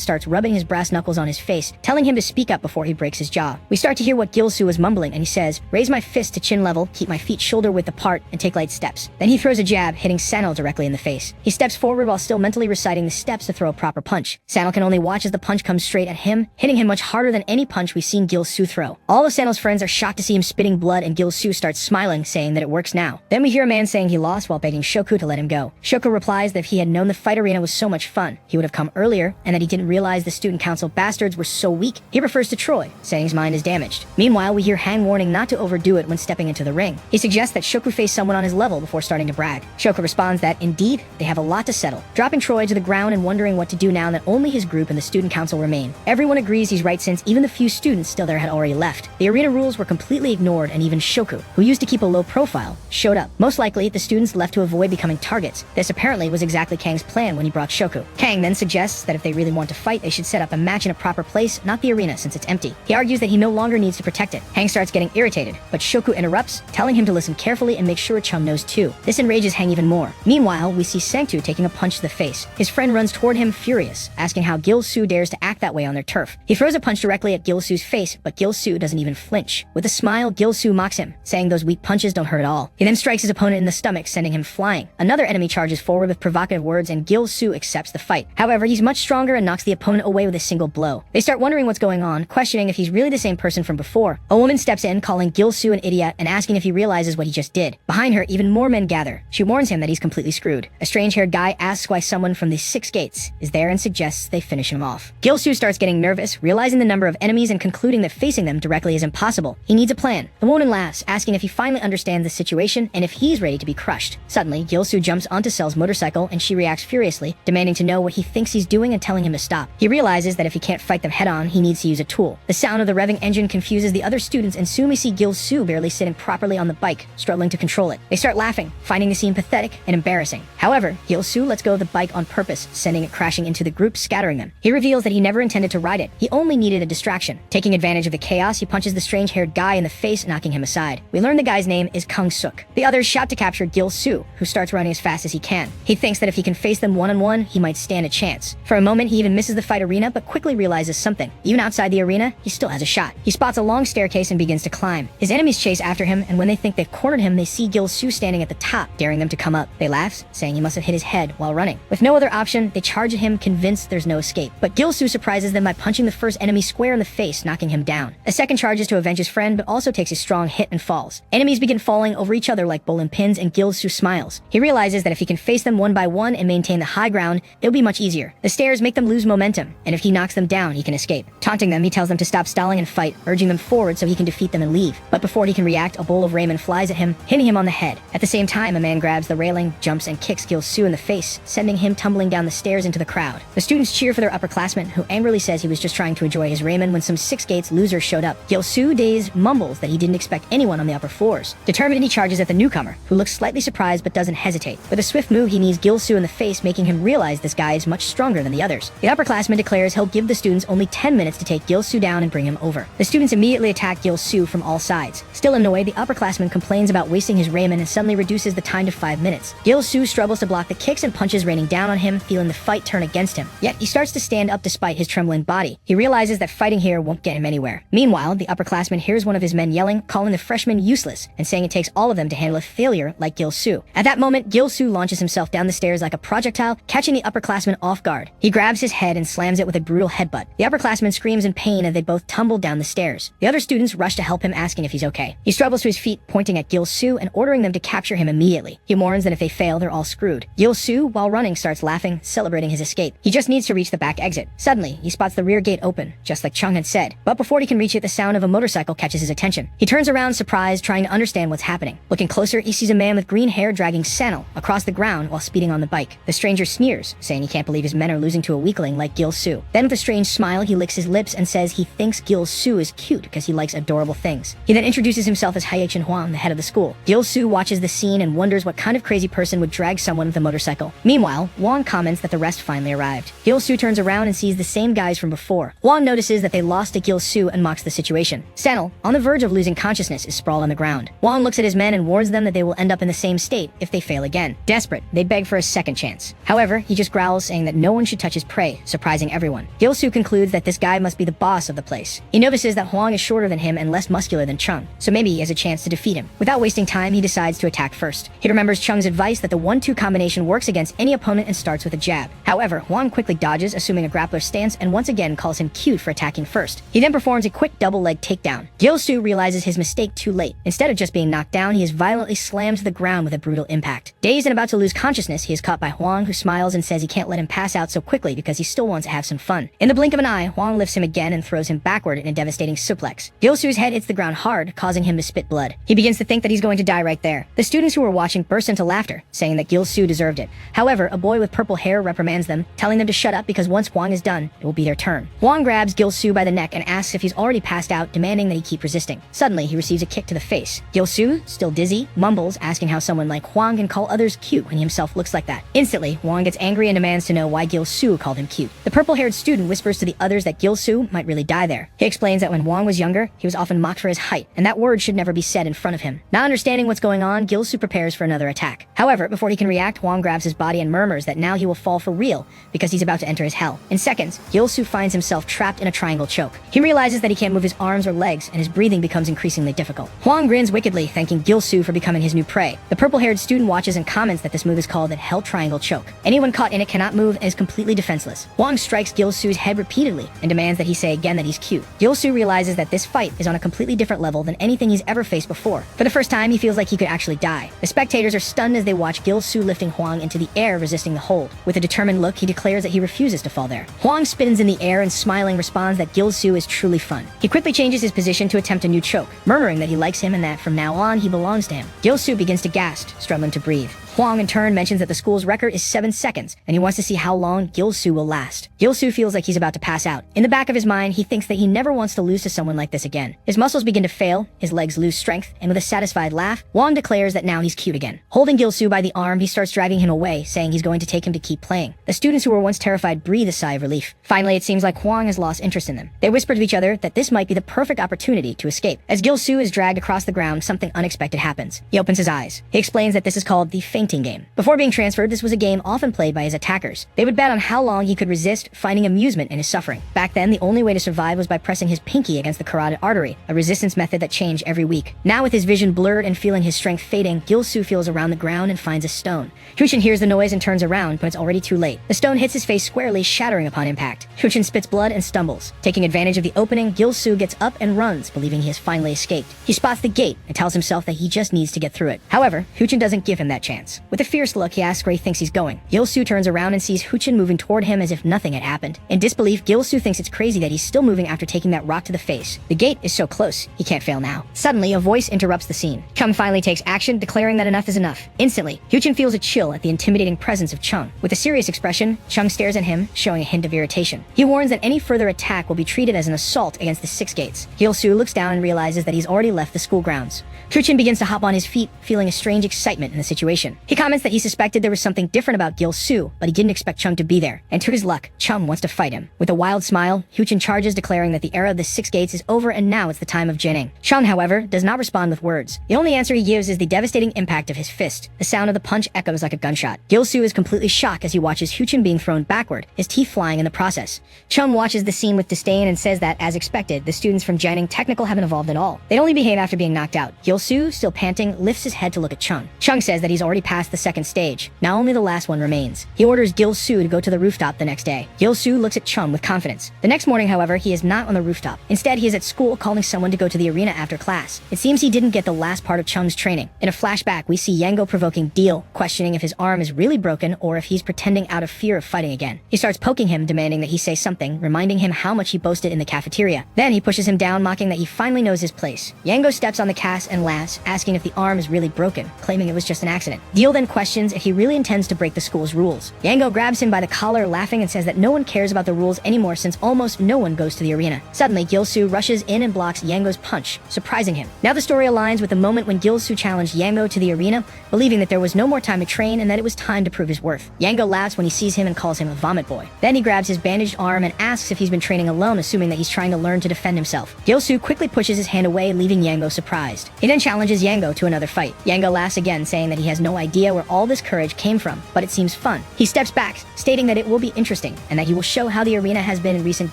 starts rubbing his brass knuckles on his face, telling him to speak up before he breaks his jaw. We start to hear what Gil-soo is mumbling, and he says, "Raise my fist to chin level, keep my feet shoulder width apart, and take light steps." Then he throws a jab, hitting Sano directly in the face. He steps forward while still mentally reciting the steps to throw a proper punch. Sano can only watch as the punch comes straight at him, hitting him much harder than any punch we've seen Gil-soo throw. All of Sano's friends are shocked to see him spitting blood, and Gil-soo starts smiling, saying that it works now. Then we hear a man saying he lost while begging Shoku to let him go. Shoku replies that if he had known the fight arena was so much fun, he would have come earlier, and that he didn't realize the student council bastards were so weak. He refers to Troy, saying his mind is damaged. Meanwhile, we hear Hang warning not to overdo it when stepping into the ring. He suggests that Shoku face someone on his level before starting to brag. Shoku responds that, indeed, they have a lot to settle, dropping Troy to the ground and wondering what to do now that only his group and the student council remain. Everyone agrees he's right since even the few students still there had already left. The arena rules were completely ignored, and even Shoku, who used to keep a low profile, showed up. Most likely, the students left to avoid becoming targets. This apparently was exactly Kang's plan when he brought Shoku. Kang then suggests that if they really want to fight, they should set up a match in a proper place, not the arena since it's empty. He argues that he no longer needs to protect it. Hang starts getting irritated, but Shoku interrupts, telling him to listen carefully and make sure Chum knows too. This enrages Hang even more. Meanwhile, we see Sanctu taking a punch to the face. His friend runs toward him furious, asking how Gil-soo dares to act that way on their turf. He throws a punch directly at Gil-soo's face, but Gil-soo doesn't even flinch. With a smile, Gil-soo mocks him, saying those weak punches don't hurt at all. He then strikes his opponent in the stomach, sending him flying. Another enemy charges forward with provocative words, and Gil-soo accepts the fight. However, he's much stronger and knocks the opponent away with a single blow. They start wondering what's going on, questioning if he's really the same person from before. A woman steps in, calling Gil-soo an idiot and asking if he realizes what he just did. Behind her, even more men gather. She warns him that he's completely screwed. A strange-haired guy asks why someone from the 6 gates is there and suggests they finish him off. Gil-soo starts getting nervous, realizing the number of enemies and concluding that facing them directly is impossible. He needs a plan. The woman laughs, asking if he finally understands the situation and if he's ready to be crushed. Suddenly, Gil-soo jumps onto Cell's motorcycle and she reacts furiously, demanding to know what he thinks he's doing and telling him to stop. He realizes that if he can't fight them head-on, he needs to use a tool. The sound of the revving engine confuses the other students, and soon we see Gil-soo barely sitting properly on the bike, struggling to control it. They start laughing, finding the scene pathetic and embarrassing. However, Gil-soo lets go of the bike on purpose, sending it crashing into the group, scattering them. He reveals that he never intended to ride it. He only needed a distraction. Taking advantage of the chaos, he punches the strange-haired guy in the face, knocking him aside. We learn the guy's name is Kung-suk. The others shout to capture Gil-soo, who starts running as fast as he can. He thinks that if he can face them one-on-one, he might stand a chance. For a moment, he even misses the fight arena, but quickly realizes something. Even outside the arena, he still has a shot. He spots a long staircase and begins to climb. His enemies chase after him, and when they think they've cornered him, they see Gil-soo standing at the top, daring them to come up. They laugh, saying he must have hit his head while running. With no other option, they charge at him, convinced there's no escape. But Gil-soo surprises them by punching the first enemy square in the face, knocking him down. A second charges to avenge his friend, but also takes a strong hit and falls. Enemies begin falling over each other like bowling pins, and Gil-soo smiles. He realizes that if he can face them one by one and maintain the high ground, it'll be much easier. The stairs make them lose momentum, and if he knocks them down, he can escape. Taunting them, he tells them to stop stalling and fight, urging them forward so he can defeat them and leave. But before he can react, a bowl of ramen flies at him, hitting him on the head. At the same time, a man grabs the railing, jumps, and kicks Gil-soo in the face, sending him tumbling down the stairs into the crowd. The students cheer for their upperclassman, who angrily says he was just trying to enjoy his ramen when some 6 gates losers showed up. Gil-soo, dazed, mumbles that he didn't expect anyone on the upper floors. Determined, he charges at the newcomer, who looks slightly surprised but doesn't hesitate. With a swift move, he knees Gil-soo in the face, making him realize this guy is much stronger than the others. The upperclassman declares he'll give the students only 10 minutes to take Gil-soo down and bring him over. The students immediately attack Gil-soo from all sides. Still annoyed, the upperclassman complains about wasting his ramen and suddenly reduces the time to 5 minutes. Gil-soo struggles to block the kicks and punches raining down on him, feeling the fight turn against him. Yet he starts to stand up despite his trembling body. He realizes that fighting here won't get him anywhere. Meanwhile, the upperclassman hears one of his men yelling, calling the freshman useless, and saying it takes all of them to handle a failure like Gil-soo. At that moment, Gil-soo launches himself down the stairs like a projectile, catching the upperclassman off guard. He grabs his head and slams it with a brutal headbutt. The upperclassman screams in pain as they both tumble down the stairs. The other students rush to help him, asking if he's okay. He struggles to his feet, pointing at Gil-soo and ordering them to capture him immediately. He warns that if they fail, they're all screwed. Gil-soo, while running, starts laughing, celebrating his escape. He just needs to reach the back exit. Suddenly, he spots the rear gate open, just like Chung had said. But before he can reach it, the sound of a motorcycle catches his attention. He turns around, surprised, trying to understand what's happening. Looking closer, he sees a man with green hair dragging Sano across the ground while speeding on the bike. The stranger sneers, saying he can't believe his men are losing to a weakling like Gil-soo. Then with a strange smile, he licks his lips and says he thinks Gil-soo is cute because he likes adorable things. He then introduces himself as Haye Chin-hwan, the head of the school. Gil-soo watches the scene and wonders what kind of crazy person would drag someone with a motorcycle. Meanwhile, Hwang comments that the rest finally arrived. Gil-soo turns around and sees the same guys from before. Hwang notices that they lost to Gil-soo and mocks the situation. Sanil, on the verge of losing consciousness, is sprawled on the ground. Hwang looks at his men and warns them that they will end up in the same state if they fail again. Desperate, they beg for a second chance. However, he just growls, saying that no one should touch his prey, surprising everyone. Gil-soo concludes that this guy must be the boss of the place. He notices that Hwang is shorter than him and less muscular than Chung, so maybe he has a chance to defeat him. Without wasting time, he decides to attack first. He remembers Chung's advice that the 1-2 combination works against any opponent and starts with a jab. However, Hwang quickly dodges, assuming a grappler stance, and once again calls him cute for attacking first. He then performs a quick double leg takedown. Gil-soo realizes his mistake too late. Instead of just being knocked down, he is violently slammed to the ground with a brutal impact. Dazed and about to lose consciousness, he is caught by Hwang, who smiles and says he can't let him pass out so quickly because he still wants to have some fun. In the blink of an eye, Hwang lifts him again and throws him backward in a devastating suplex. Gil-soo's head hits the ground hard, causing him to spit blood. He begins to think that he's going to die right there. The students who were watching burst into laughter, saying that Gil-soo deserved it. However, a boy with purple hair reprimands them, telling them to shut up because once Hwang is done, it will be their turn. Hwang grabs Gil-soo by the neck and asks if he's already passed out, demanding that he keep resisting. Suddenly, he receives a kick to the face. Gil-soo, still dizzy, mumbles, asking how someone like Hwang can call others cute when he himself looks like that. Instantly, Hwang gets angry and demands to know why Gil-soo called him cute. The purple-haired student whispers to the others that Gil-soo might really die there. He explains that when Hwang was younger, he was often mocked for his height, and that word should never be said in front of him. Not understanding what's going on, Gil-soo prepares for another attack. However, before he can react, Hwang grabs his body and murmurs that now he will fall for real because he's about to enter his hell. In seconds, Gil-soo finds himself trapped in a triangle choke. He realizes that he can't move his arms or legs, and his breathing becomes increasingly difficult. Hwang grins wickedly, thanking Gil-soo for becoming his new prey. The purple-haired student watches and comments that this move is called the Hell Triangle Choke. Anyone caught in it cannot move and is completely defenseless. Hwang strikes Gil-soo's head repeatedly and demands that he say again that he's cute. Gil-soo realizes that this fight is on a completely different level than anything he's ever faced before. For the first time, he feels like he could actually die. The spectators are stunned as they watch Gil-soo lifting Hwang into the air, resisting the hold. With a determined look, he declares that he refuses to fall there. Hwang spins in the air and smiling responds that Gil-soo is truly fun. He quickly changes his position to attempt a new choke, murmuring that he likes him and that from now on he belongs to him. Gil-soo begins to gasp, struggling to breathe. Hwang in turn mentions that the school's record is 7 seconds, and he wants to see how long Gil-soo will last. Gil-soo feels like he's about to pass out. In the back of his mind, he thinks that he never wants to lose to someone like this again. His muscles begin to fail, his legs lose strength, and with a satisfied laugh, Hwang declares that now he's cute again. Holding Gil-soo by the arm, he starts dragging him away, saying he's going to take him to keep playing. The students who were once terrified breathe a sigh of relief. Finally, it seems like Hwang has lost interest in them. They whisper to each other that this might be the perfect opportunity to escape. As Gil-soo is dragged across the ground, something unexpected happens. He opens his eyes. He explains that this is called the fainting game. Before being transferred, this was a game often played by his attackers. They would bet on how long he could resist, finding amusement in his suffering. Back then, the only way to survive was by pressing his pinky against the carotid artery, a resistance method that changed every week. Now with his vision blurred and feeling his strength fading, Gil-soo feels around the ground and finds a stone. Huchin hears the noise and turns around, but it's already too late. The stone hits his face squarely, shattering upon impact. Huchin spits blood and stumbles. Taking advantage of the opening, Gil-soo gets up and runs, believing he has finally escaped. He spots the gate and tells himself that he just needs to get through it. However, Huchin doesn't give him that chance. With a fierce look, he asks where he thinks he's going. Gil-soo turns around and sees Huchin moving toward him as if nothing had happened. In disbelief, Gil-soo thinks it's crazy that he's still moving after taking that rock to the face. The gate is so close, he can't fail now. Suddenly, a voice interrupts the scene. Chung finally takes action, declaring that enough is enough. Instantly, Huchin feels a chill at the intimidating presence of Chung. With a serious expression, Chung stares at him, showing a hint of irritation. He warns that any further attack will be treated as an assault against the 6 gates. Gil-soo looks down and realizes that he's already left the school grounds. Huchin begins to hop on his feet, feeling a strange excitement in the situation. He comments that he suspected there was something different about Gil-soo, but he didn't expect Chung to be there. And to his luck, Chung wants to fight him. With a wild smile, Huchin charges, declaring that the era of the 6 gates is over and now it's the time of Jining. Chung, however, does not respond with words. The only answer he gives is the devastating impact of his fist. The sound of the punch echoes like a gunshot. Gil-soo is completely shocked as he watches Huchin being thrown backward, his teeth flying in the process. Chung watches the scene with disdain and says that, as expected, the students from Jining Technical haven't evolved at all. They only behave after being knocked out. Gil-soo, still panting, lifts his head to look at Chung. Chung says that he's already passed the 2nd stage. Now only the last one remains. He orders Gil-soo to go to the rooftop the next day. Gil-soo looks at Chung with confidence. The next morning, however, he is not on the rooftop. Instead, he is at school calling someone to go to the arena after class. It seems he didn't get the last part of Chung's training. In a flashback, we see Yango provoking Deal, questioning if his arm is really broken or if he's pretending out of fear of fighting again. He starts poking him, demanding that he say something, reminding him how much he boasted in the cafeteria. Then he pushes him down, mocking that he finally knows his place. Yango steps on the cast and laughs, asking if the arm is really broken, claiming it was just an accident. Deal Gil then questions if he really intends to break the school's rules. Yango grabs him by the collar, laughing, and says that no one cares about the rules anymore since almost no one goes to the arena. Suddenly, Gil-soo rushes in and blocks Yango's punch, surprising him. Now the story aligns with the moment when Gil-soo challenged Yango to the arena, believing that there was no more time to train and that it was time to prove his worth. Yango laughs when he sees him and calls him a vomit boy. Then he grabs his bandaged arm and asks if he's been training alone, assuming that he's trying to learn to defend himself. Gil-soo quickly pushes his hand away, leaving Yango surprised. He then challenges Yango to another fight. Yango laughs again, saying that he has no idea where all this courage came from, but it seems fun. He steps back, stating that it will be interesting, and that he will show how the arena has been in recent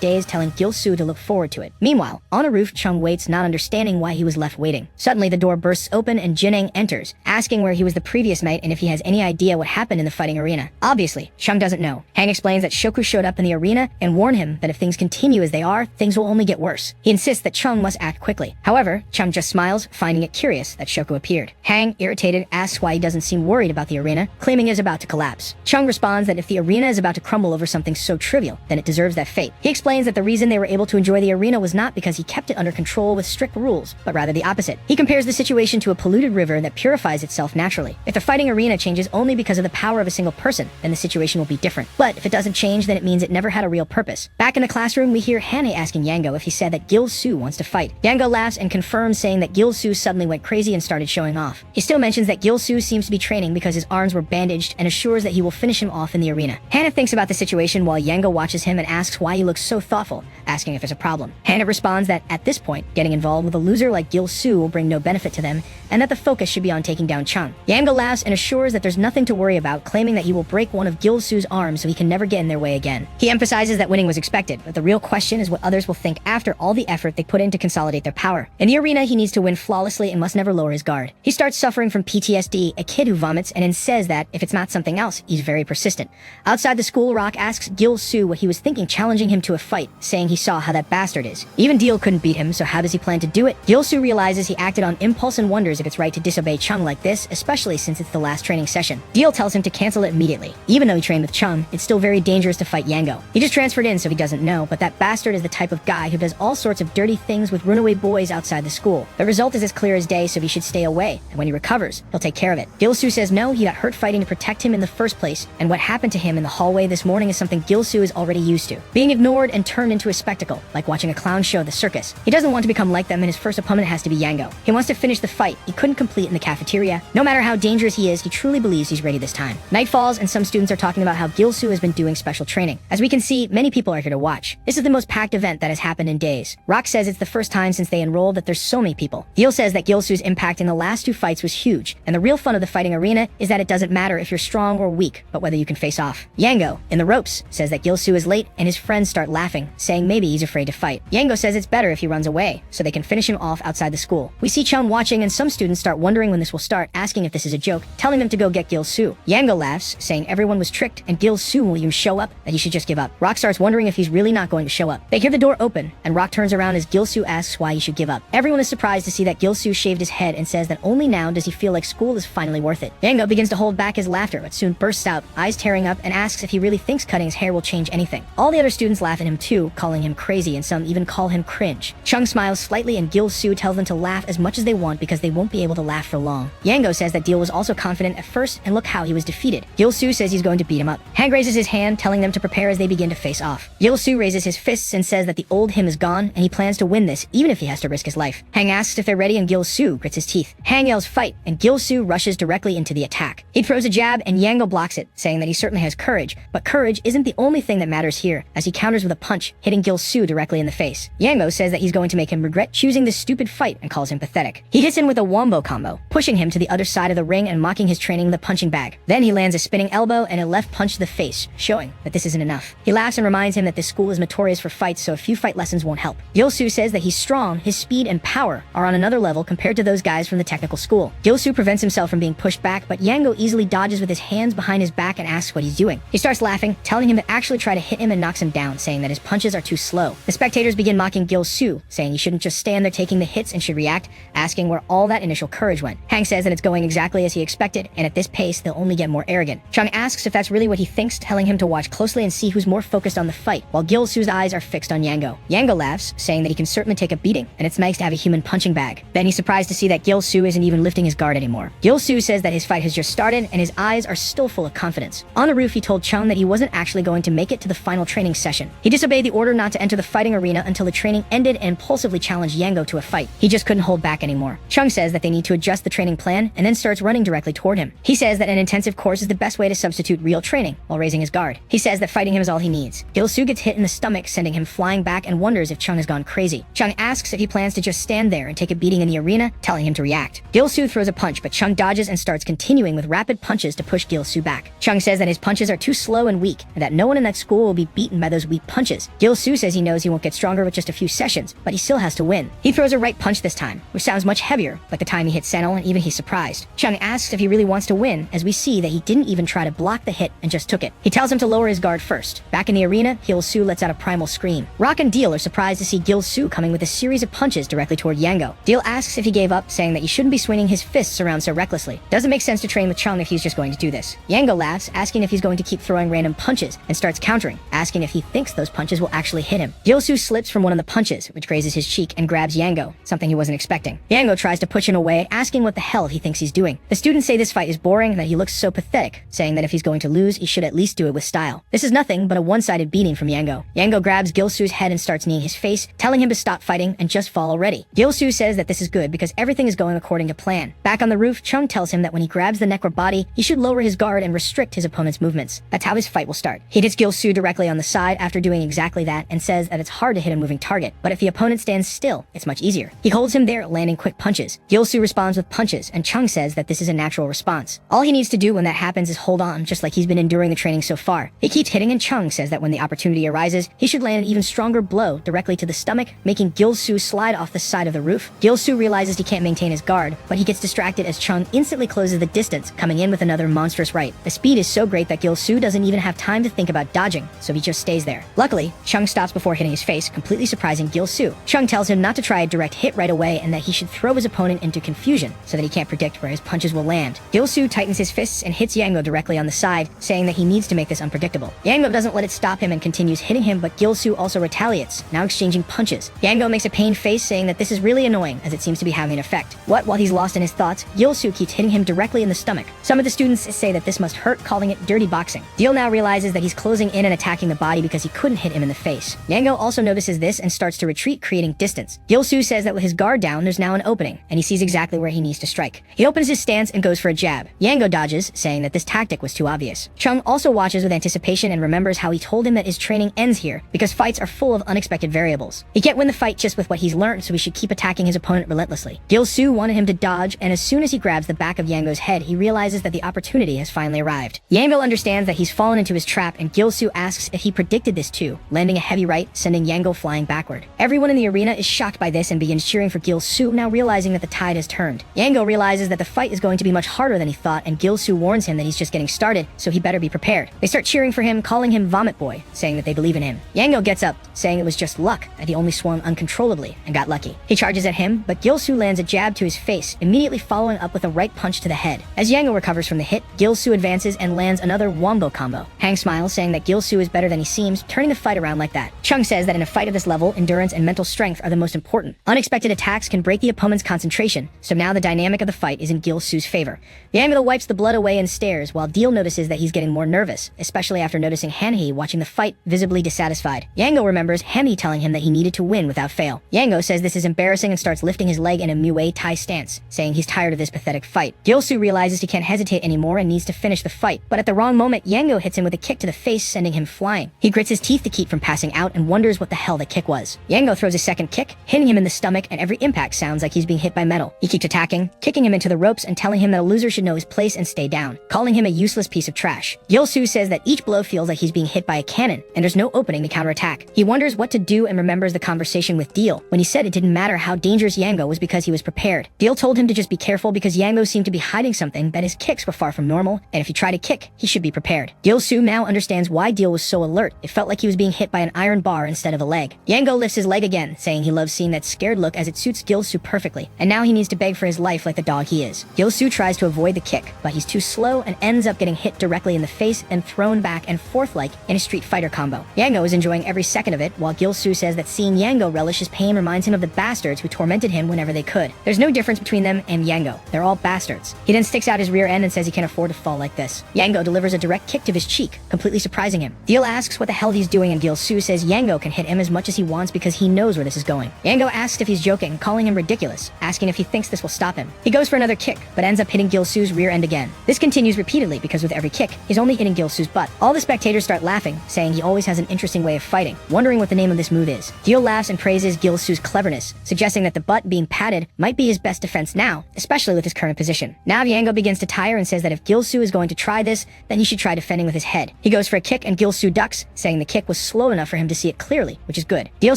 days, telling Gil-soo to look forward to it. Meanwhile, on a roof, Chung waits, not understanding why he was left waiting. Suddenly, the door bursts open and Jineng enters, asking where he was the previous night and if he has any idea what happened in the fighting arena. Obviously, Chung doesn't know. Hang explains that Shoku showed up in the arena and warned him that if things continue as they are, things will only get worse. He insists that Chung must act quickly. However, Chung just smiles, finding it curious that Shoku appeared. Hang, irritated, asks why he doesn't seem worried about the arena, claiming it is about to collapse. Chung responds that if the arena is about to crumble over something so trivial, then it deserves that fate. He explains that the reason they were able to enjoy the arena was not because he kept it under control with strict rules, but rather the opposite. He compares the situation to a polluted river that purifies itself naturally. If the fighting arena changes only because of the power of a single person, then the situation will be different. But if it doesn't change, then it means it never had a real purpose. Back in the classroom, we hear Hane asking Yango if he said that Gil-soo wants to fight. Yango laughs and confirms, saying that Gil-soo suddenly went crazy and started showing off. He still mentions that Gil-soo seems to be training because his arms were bandaged and assures that he will finish him off in the arena. Hannah thinks about the situation while Yango watches him and asks why he looks so thoughtful, asking if there's a problem. Hannah responds that at this point, getting involved with a loser like Gil-soo will bring no benefit to them, and that the focus should be on taking down Chung. Yango laughs and assures that there's nothing to worry about, claiming that he will break one of Gil-soo's arms so he can never get in their way again. He emphasizes that winning was expected, but the real question is what others will think after all the effort they put in to consolidate their power. In the arena, he needs to win flawlessly and must never lower his guard. He starts suffering from PTSD, a kid who vomits, and then says that if it's not something else, he's very persistent. Outside the school, Rock asks Gil-soo what he was thinking, challenging him to a fight, saying he saw how that bastard is. Even Deal couldn't beat him, so how does he plan to do it? Gil-soo realizes he acted on impulse and wonders if it's right to disobey Chung like this, especially since it's the last training session. Deal tells him to cancel it immediately. Even though he trained with Chung, it's still very dangerous to fight Yango. He just transferred in so he doesn't know, but that bastard is the type of guy who does all sorts of dirty things with runaway boys outside the school. The result is as clear as day, so he should stay away, and when he recovers, he'll take care of it. Gil-soo says no, he got hurt fighting to protect him in the first place, and what happened to him in the hallway this morning is something Gil-soo is already used to. Being ignored and turned into a spectacle, like watching a clown show at the circus. He doesn't want to become like them, and his first opponent has to be Yango. He wants to finish the fight he couldn't complete in the cafeteria. No matter how dangerous he is, he truly believes he's ready this time. Night falls, and some students are talking about how Gil-soo has been doing special training. As we can see, many people are here to watch. This is the most packed event that has happened in days. Rock says it's the first time since they enrolled that there's so many people. Gil says that Gil-soo's impact in the last two fights was huge, and the real fun of the fighting arena is that it doesn't matter if you're strong or weak, but whether you can face off. Yango, in the ropes, says that Gil-soo is late, and his friends start laughing, saying maybe he's afraid to fight. Yango says it's better if he runs away, so they can finish him off outside the school. We see Chung watching, and some students start wondering when this will start, asking if this is a joke, telling them to go get Gil-soo. Yango laughs, saying everyone was tricked, and Gil-soo will even show up, that he should just give up. Rock starts wondering if he's really not going to show up. They hear the door open, and Rock turns around as Gil-soo asks why he should give up. Everyone is surprised to see that Gil-soo shaved his head and says that only now does he feel like school is finally worth it. Yango begins to hold back his laughter, but soon bursts out, eyes tearing up, and asks if he really thinks cutting his hair will change anything. All the other students laugh at him too, calling him crazy, and some even call him cringe. Chung smiles slightly, and Gil-soo tells them to laugh as much as they want because they won't be able to laugh for long. Yango says that Deal was also confident at first, and look how he was defeated. Gil-soo says he's going to beat him up. Hank raises his hand, telling them to prepare as they begin to face off. Gil-soo raises his fists and says that the old him is gone, and he plans to win this, even if he has to risk his life. Hang asks if they're ready, and Gil-soo grits his teeth. Hang yells fight, and Gil-soo rushes directly into the attack. He throws a jab, and Yango blocks it, saying that he certainly has courage, but courage isn't the only thing that matters here, as he counters with a punch, hitting Gil-soo directly in the face. Yango says that he's going to make him regret choosing this stupid fight and calls him pathetic. He hits him with a wombo combo, pushing him to the other side of the ring and mocking his training in the punching bag. Then he lands a spinning elbow and a left punch to the face, showing that this isn't enough. He laughs and reminds him that this school is notorious for fights, so a few fight lessons won't help. Gil-soo says that he's strong, his speed and power are on another level compared to those guys from the technical school. Gil-soo prevents himself from being pushed back, but Yango easily dodges with his hands behind his back and asks what he's doing. He starts laughing, telling him to actually try to hit him and knocks him down, saying that his punches are too slow. The spectators begin mocking Gil-soo, saying he shouldn't just stand there taking the hits and should react, asking where all that initial courage went. Hang says that it's going exactly as he expected, and at this pace, they'll only get more arrogant. Chung asks if that's really what he thinks, telling him to watch closely and see who's more focused on the fight, while Gil-soo's eyes are fixed on Yango. Yango laughs, saying that he can certainly take a beating, and it's nice to have a human punching bag. Then he's surprised to see that Gil-soo isn't even lifting his guard anymore. Gil-soo says that his fight has just started, and his eyes are still full of confidence. On the roof, he told Chung that he wasn't actually going to make it to the final training session. He disobeyed the order not to enter the fighting arena until the training ended and impulsively challenged Yango to a fight. He just couldn't hold back anymore. Chung says that they need to adjust the training plan, and then starts running directly toward him. He says that an intensive course is the best way to substitute real training while raising his guard. He says that fighting him is all he needs. Gil-soo gets hit in the stomach, sending him flying back, and wonders if Chung has gone crazy. Chung asks if he plans to just stand there and take a beating in the arena, telling him to react. Gil-soo throws a punch, but Chung dodges and starts continuing with rapid punches to push Gil-soo back. Chung says that his punches are too slow and weak, and that no one in that school will be beaten by those weak punches. Gil-soo says he knows he won't get stronger with just a few sessions, but he still has to win. He throws a right punch this time, which sounds much heavier, like the time he hit Senel, and even he's surprised. Chung asks if he really wants to win, as we see that he didn't even try to block the hit and just took it. He tells him to lower his guard first. Back in the arena, Gil-soo lets out a primal scream. Rock and Deal are surprised to see Gil-soo coming with a series of punches directly toward Yango. Deal asks if he gave up, saying that he shouldn't be swinging his fists around so recklessly. Doesn't make sense to train with Chung if he's just going to do this. Yango laughs, asking if he's going to keep throwing random punches, and starts countering, asking if he thinks those punches will actually hit him. Gil-soo slips from one of the punches, which grazes his cheek, and grabs Yango, something he wasn't expecting. Yango tries to push him away, asking what the hell he thinks he's doing. The students say this fight is boring and that he looks so pathetic, saying that if he's going to lose, he should at least do it with style. This is nothing but a one-sided beating from Yango. Yango grabs Gil-soo's head and starts kneeing his face, telling him to stop fighting and just fall already. Gil-soo says that this is good because everything is going according to plan. Back on the roof, Chung tells him that when he grabs the necro body, he should lower his guard and restrict his opponent's movements. That's how his fight will start. He hits Gil-soo directly on the side after doing exactly that, and says that it's hard to hit a moving target, but if the opponent stands still, it's much easier. He holds him there, landing quick punches. Gil-soo responds with punches, and Chung says that this is a natural response. All he needs to do when that happens is hold on, just like he's been enduring the training so far. He keeps hitting, and Chung says that when the opportunity arises, he should land an even stronger blow directly to the stomach, making Gil-soo slide off the side of the roof. Gil-soo realizes he can't maintain his guard, but he gets distracted as Chung instantly closes the distance, coming in with another monstrous right. The speed is so great that Gil-soo doesn't even have time to think about dodging, so he just stays there. Luckily, Chung stops before hitting his face, completely surprising Gil-soo. Chung tells him not to try a direct hit right away and that he should throw his opponent into confusion so that he can't predict where his punches will land. Gil-soo tightens his fists and hits Yango directly on the side, saying that he needs to make this unpredictable. Yango doesn't let it stop him and continues hitting him, but Gil-soo also retaliates, now exchanging punches. Yango makes a pained face, saying that this is really annoying as it seems to be having an effect. While he's lost in his thoughts, Gil-soo keeps hitting him directly in the stomach. Some of the students say that this must hurt, calling it dirty boxing. Deal now realizes that he's closing in and attacking the body because he couldn't hit him in the face. Yango also notices this and starts to retreat, creating distance. Gil-soo says that with his guard down, there's now an opening, and he sees exactly where he needs to strike. He opens his stance and goes for a jab. Yango dodges, saying that this tactic was too obvious. Chung also watches with anticipation and remembers how he told him that his training ends here because fights are full of unexpected variables. He can't win the fight just with what he's learned, so he should keep attacking his opponent relentlessly. Gil-soo wanted him to dodge, and as soon as he grabs the back of Yango's head, he realizes that the opportunity has finally arrived. Yango understands that he's fallen into his trap, and Gil-soo asks if he predicted this too, landing a heavy right, sending Yango flying backward. Everyone in the arena is shocked by this and begins cheering for Gil-soo, now realizing that the tide has turned. Yango realizes that the fight is going to be much harder than he thought, and Gil-soo warns him that he's just getting started, so he better be prepared. They start cheering for him, calling him Vomit Boy, saying that they believe in him. Yango gets up, saying it was just luck that he only swung uncontrollably and got lucky. He charges at him, but Gil-soo lands a jab to his face, immediately following up with a right punch to the head. As Yango recovers from the hit, Gil-soo advances and lands another wombo combo. Hang smiles, saying that Gil-soo is better than he seems, turning the fight around like that. Chung says that in a fight of this level, endurance and mental strength are the most important. Unexpected attacks can break the opponent's concentration, so now the dynamic of the fight is in Gil-soo's favor. Yango wipes the blood away and stares, while Deal notices that he's getting more nervous, especially after noticing Hanhee watching the fight, visibly dissatisfied. Yango remembers Hanhee telling him that he needed to win without fail. Yango says this is embarrassing and starts lifting his leg in a Muay Thai stance, saying he's tired of this pathetic fight. Gil-soo realizes he can't hesitate anymore and needs to finish the fight, but at the wrong moment, Yango hits him with a kick to the face, sending him flying. He grits his teeth to keep from passing out and wonders what the hell the kick was. Yango throws a second kick, hitting him in the stomach, and every impact sounds like he's being hit by metal. He keeps attacking, kicking him into the ropes and telling him that a loser should know his place and stay down, calling him a useless piece of trash. Gil-soo says that each blow feels like he's being hit by a cannon, and there's no opening to counterattack. He wonders what to do and remembers the conversation with Deal, when he said it didn't matter how dangerous Yango was because he was prepared. Deal told him to just be careful because Yango seemed to be hiding something, that his kicks were far from normal, and if he tried to kick, he should be prepared. Gil-soo now understands why Deal was so alert. It felt like he was being hit by an iron bar instead of a leg. Yango lifts his leg again, saying he loves seeing that scared look as it suits Gil-soo perfectly, and now he needs to beg for his life like the dog he is. Gil-soo tries to avoid the kick, but he's too slow and ends up getting hit directly in the face and thrown back and forth like in a Street Fighter combo. Yango is enjoying every second of it, while Gil-soo says that seeing Yango relish his pain reminds him of the bastards who tormented him whenever they could. There's no difference between them and Yango. They're all bastards. He then sticks out his rear end and says he can't afford to fall like this. Yango delivers a direct kick to his cheek, completely surprising him. Gil asks what the hell he's doing, and Gil-soo says Yango can hit him as much as he wants because he knows where this is going. Yango asks if he's joking, calling him ridiculous, asking if he thinks this will stop him. He goes for another kick, but ends up hitting Gil-soo's rear end again. This continues repeatedly because with every kick, he's only hitting Gil-soo's butt. All the spectators start laughing, saying he always has an interesting way of fighting, wondering what the name of this move is. Gil laughs and praises Gil-soo's cleverness, suggesting that the butt being padded might be his best defense now, especially with his current position. Now Yango begins to tire and says that if Gil-soo is going to try this, then he should try defending with his head. He goes for a kick and Gil-soo ducks, saying the kick was slow enough for him to see it clearly, which is good. Gil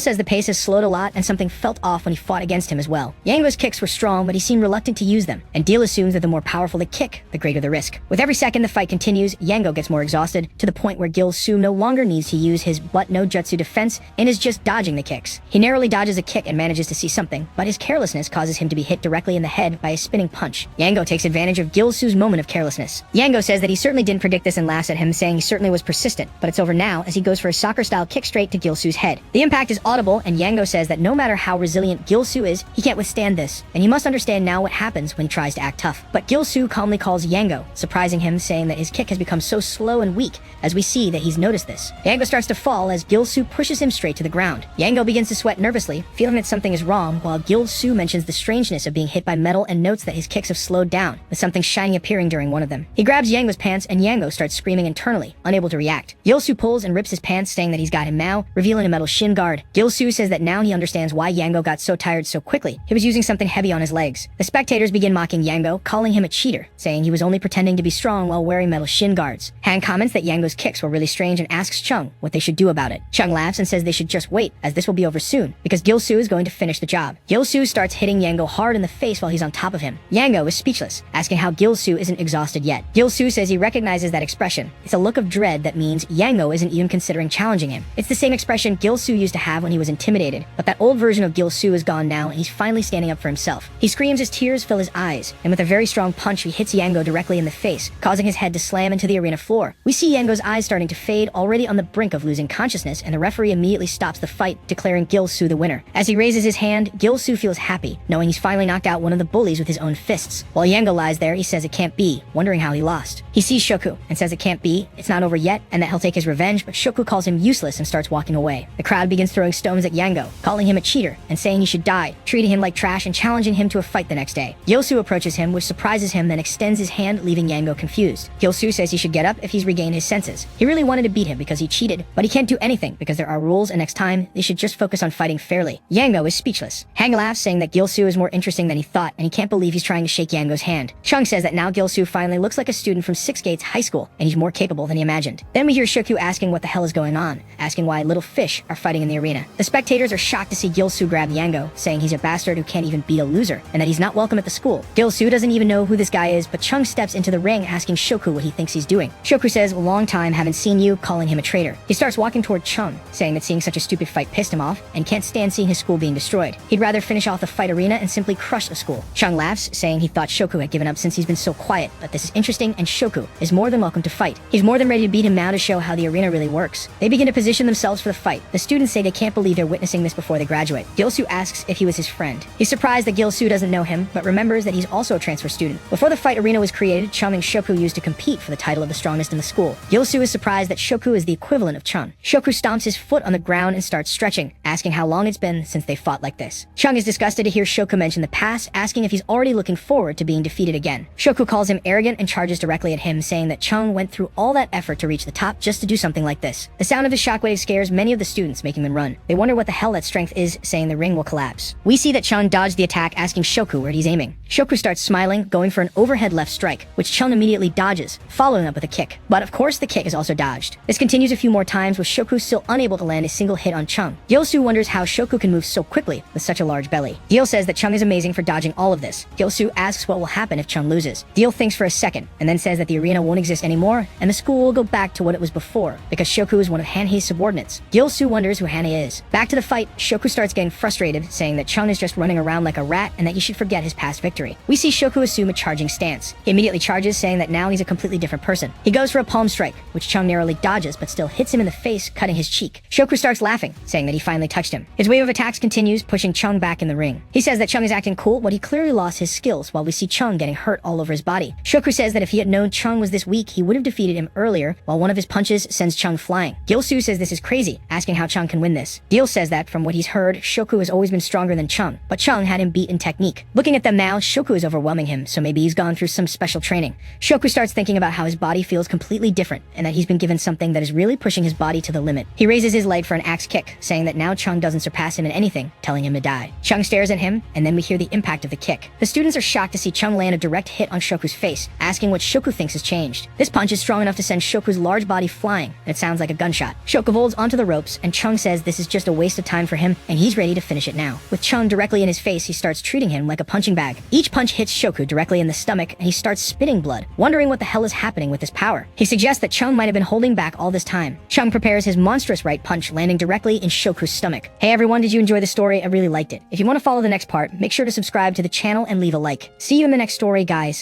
says the pace has slowed a lot and something felt off when he fought against him as well. Yango's kicks were strong, but he seemed reluctant to use them, and Gil assumes that the more powerful the kick, the greater the risk. With every second the fight continues, Yango gets more exhausted, to the point where Gil-soo no longer needs to use his butt no jutsu defense and is just dodging the kicks. He narrowly dodges a kick and manages to see something, but his carelessness causes him to be hit directly in the head by a spinning punch. Yango takes advantage of Gil-soo's moment of carelessness. Yango says that he certainly didn't predict this and laughs at him, saying he certainly was persistent, but it's over now as he goes for a soccer-style kick straight to Gil-soo's head. The impact is audible, and Yango says that no matter how resilient Gil-soo is, he can't withstand this, and he must understand now what happens when he tries to act tough. But Gil-soo calmly calls Yango, surprising him, saying that his kick has become so slow and weak, as we see that he's noticed this. Yango starts to fall as Gil-soo pushes him straight to the ground. Yango begins to sweat nervously, feeling that something is wrong, while Gil-soo mentions the strangeness of being hit by metal and notes that his kicks have slowed down, with something shiny appearing during one of them. He grabs Yango's pants and Yango starts screaming internally, unable to react. Gil-soo pulls and rips his pants, saying that he's got him now, revealing a metal shin guard. Gil-soo says that now he understands why Yango got so tired so quickly. He was using something heavy on his legs. The spectators begin mocking Yango, calling him a cheater, saying he was only pretending to be strong while wearing metal shin guards. Han comments that Yango's kicks were really strange and asks Chung what they should do about it. Chung laughs and says they should just wait, as this will be over soon, because Gil-soo is going to finish the job. Gil-soo starts hitting Yango hard in the face while he's on top of him. Yango is speechless, asking how Gil-soo isn't exhausted yet. Gil-soo says he recognizes that expression. It's a look of dread that means Yango isn't even considering challenging him. It's the same expression Gil-soo used to have when he was intimidated, but that old version of Gil-soo is gone now, and he's finally standing up for himself. He screams as tears fill his eyes, and with a very strong punch he hits Yango directly in the face, causing his head to slam into the arena floor. We see Yango's eyes starting to fade, already on the brink of losing consciousness, and the referee immediately stops the fight, declaring Gil-soo the winner. As he raises his hand, Gil-soo feels happy, knowing he's finally knocked out one of the bullies with his own fists. While Yango lies there, he says it can't be, wondering how he lost. He sees Shoku, and says it can't be, it's not over yet, and that he'll take his revenge, but Shoku calls him useless and starts walking away. The crowd begins throwing stones at Yango, calling him a cheater, and saying he should die, treating him like trash and challenging him to a fight the next day. Gil-soo approaches him, which surprises him, then extends his hand, leaving Yango confused. Gil-soo says he should get up if he's regained his senses. He really wanted to beat him because he cheated, but he can't do anything because there are rules, and next time, they should just focus on fighting fairly. Yango is speechless. Hang laughs, saying that Gil-soo is more interesting than he thought, and he can't believe he's trying to shake Yango's hand. Chung says that now Gil-soo finally looks like a student from Six Gates High School, and he's more capable than he imagined. Then we hear Shoku asking what the hell is going on, asking why little fish are fighting in the arena. The spectators are shocked to see Gil-soo grab Yango, saying he's a bastard who can't even beat a loser, and that he's not welcome at the school. Gil-soo doesn't even know who this guy is, but Chung steps into the ring asking Shoku what he thinks he's doing. Shoku says, "Long time, haven't seen you," calling him a traitor. He starts walking toward Chung, saying that seeing such a stupid fight pissed him off, and can't stand seeing his school being destroyed. He'd rather finish off the fight arena and simply crush the school. Chung laughs, saying he thought Shoku had given up since he's been so quiet, but this is interesting, and Shoku is more than welcome to fight. He's more than ready to beat him now to show how the arena really works. They begin to position themselves for the fight. The students say they can't believe they're witnessing this before they graduate. Gil-soo asks if he was his friend. He's surprised that Gil-soo doesn't know him, but remembers that he's also a transfer student. Before the fight arena was created, Chung and Shoku used to compete for the title of the strongest in the school. Gil-soo is surprised that Shoku is the equivalent of Chung. Shoku stomps his foot on the ground and starts stretching, asking how long it's been since they fought like this. Chung is disgusted to hear Shoku mention the past, asking if he's already looking forward to being defeated again. Shoku calls him arrogant and charges directly at him, saying that Chung went through all that effort to reach the top just to do something like this. The sound of his shockwave scares many of the students, making them run. They wonder what the hell that strength is, saying the ring will collapse. We see that Chung dodged the attack, asking Shoku where he's aiming. Shoku starts smiling, going for an overhead left strike, which Chung immediately dodges, following up with a kick. But of course the kick is also dodged. This continues a few more times, with Shoku still unable to land a single hit on Chung. Gil-soo wonders how Shoku can move so quickly with such a large belly. Gil says that Chung is amazing for dodging all of this. Gil-soo asks what will happen if Chung loses. Gil thinks for a second, and then says that the arena won't exist anymore, and the school will go back to what it was before, because Shoku is one of Hanhei's subordinates. explodes. Gil-soo wonders who Hana is. Back to the fight, Shoku starts getting frustrated, saying that Chung is just running around like a rat and that he should forget his past victory. We see Shoku assume a charging stance. He immediately charges, saying that now he's a completely different person. He goes for a palm strike, which Chung narrowly dodges but still hits him in the face, cutting his cheek. Shoku starts laughing, saying that he finally touched him. His wave of attacks continues, pushing Chung back in the ring. He says that Chung is acting cool, but he clearly lost his skills, while we see Chung getting hurt all over his body. Shoku says that if he had known Chung was this weak, he would have defeated him earlier, while one of his punches sends Chung flying. Gil-soo says this is crazy, asking how Chung can win this. Gil says that, from what he's heard, Shoku has always been stronger than Chung, but Chung had him beat in technique. Looking at them now, Shoku is overwhelming him, so maybe he's gone through some special training. Shoku starts thinking about how his body feels completely different, and that he's been given something that is really pushing his body to the limit. He raises his leg for an axe kick, saying that now Chung doesn't surpass him in anything, telling him to die. Chung stares at him, and then we hear the impact of the kick. The students are shocked to see Chung land a direct hit on Shoku's face, asking what Shoku thinks has changed. This punch is strong enough to send Shoku's large body flying, and it sounds like a gunshot. Shoku folds onto the ropes, and Chung says this is just a waste of time for him, and he's ready to finish it now. With Chung directly in his face, he starts treating him like a punching bag. Each punch hits Shoku directly in the stomach, and he starts spitting blood, wondering what the hell is happening with his power. He suggests that Chung might have been holding back all this time. Chung prepares his monstrous right punch, landing directly in Shoku's stomach. Hey everyone, did you enjoy the story? I really liked it. If you want to follow the next part, make sure to subscribe to the channel and leave a like. See you in the next story, guys.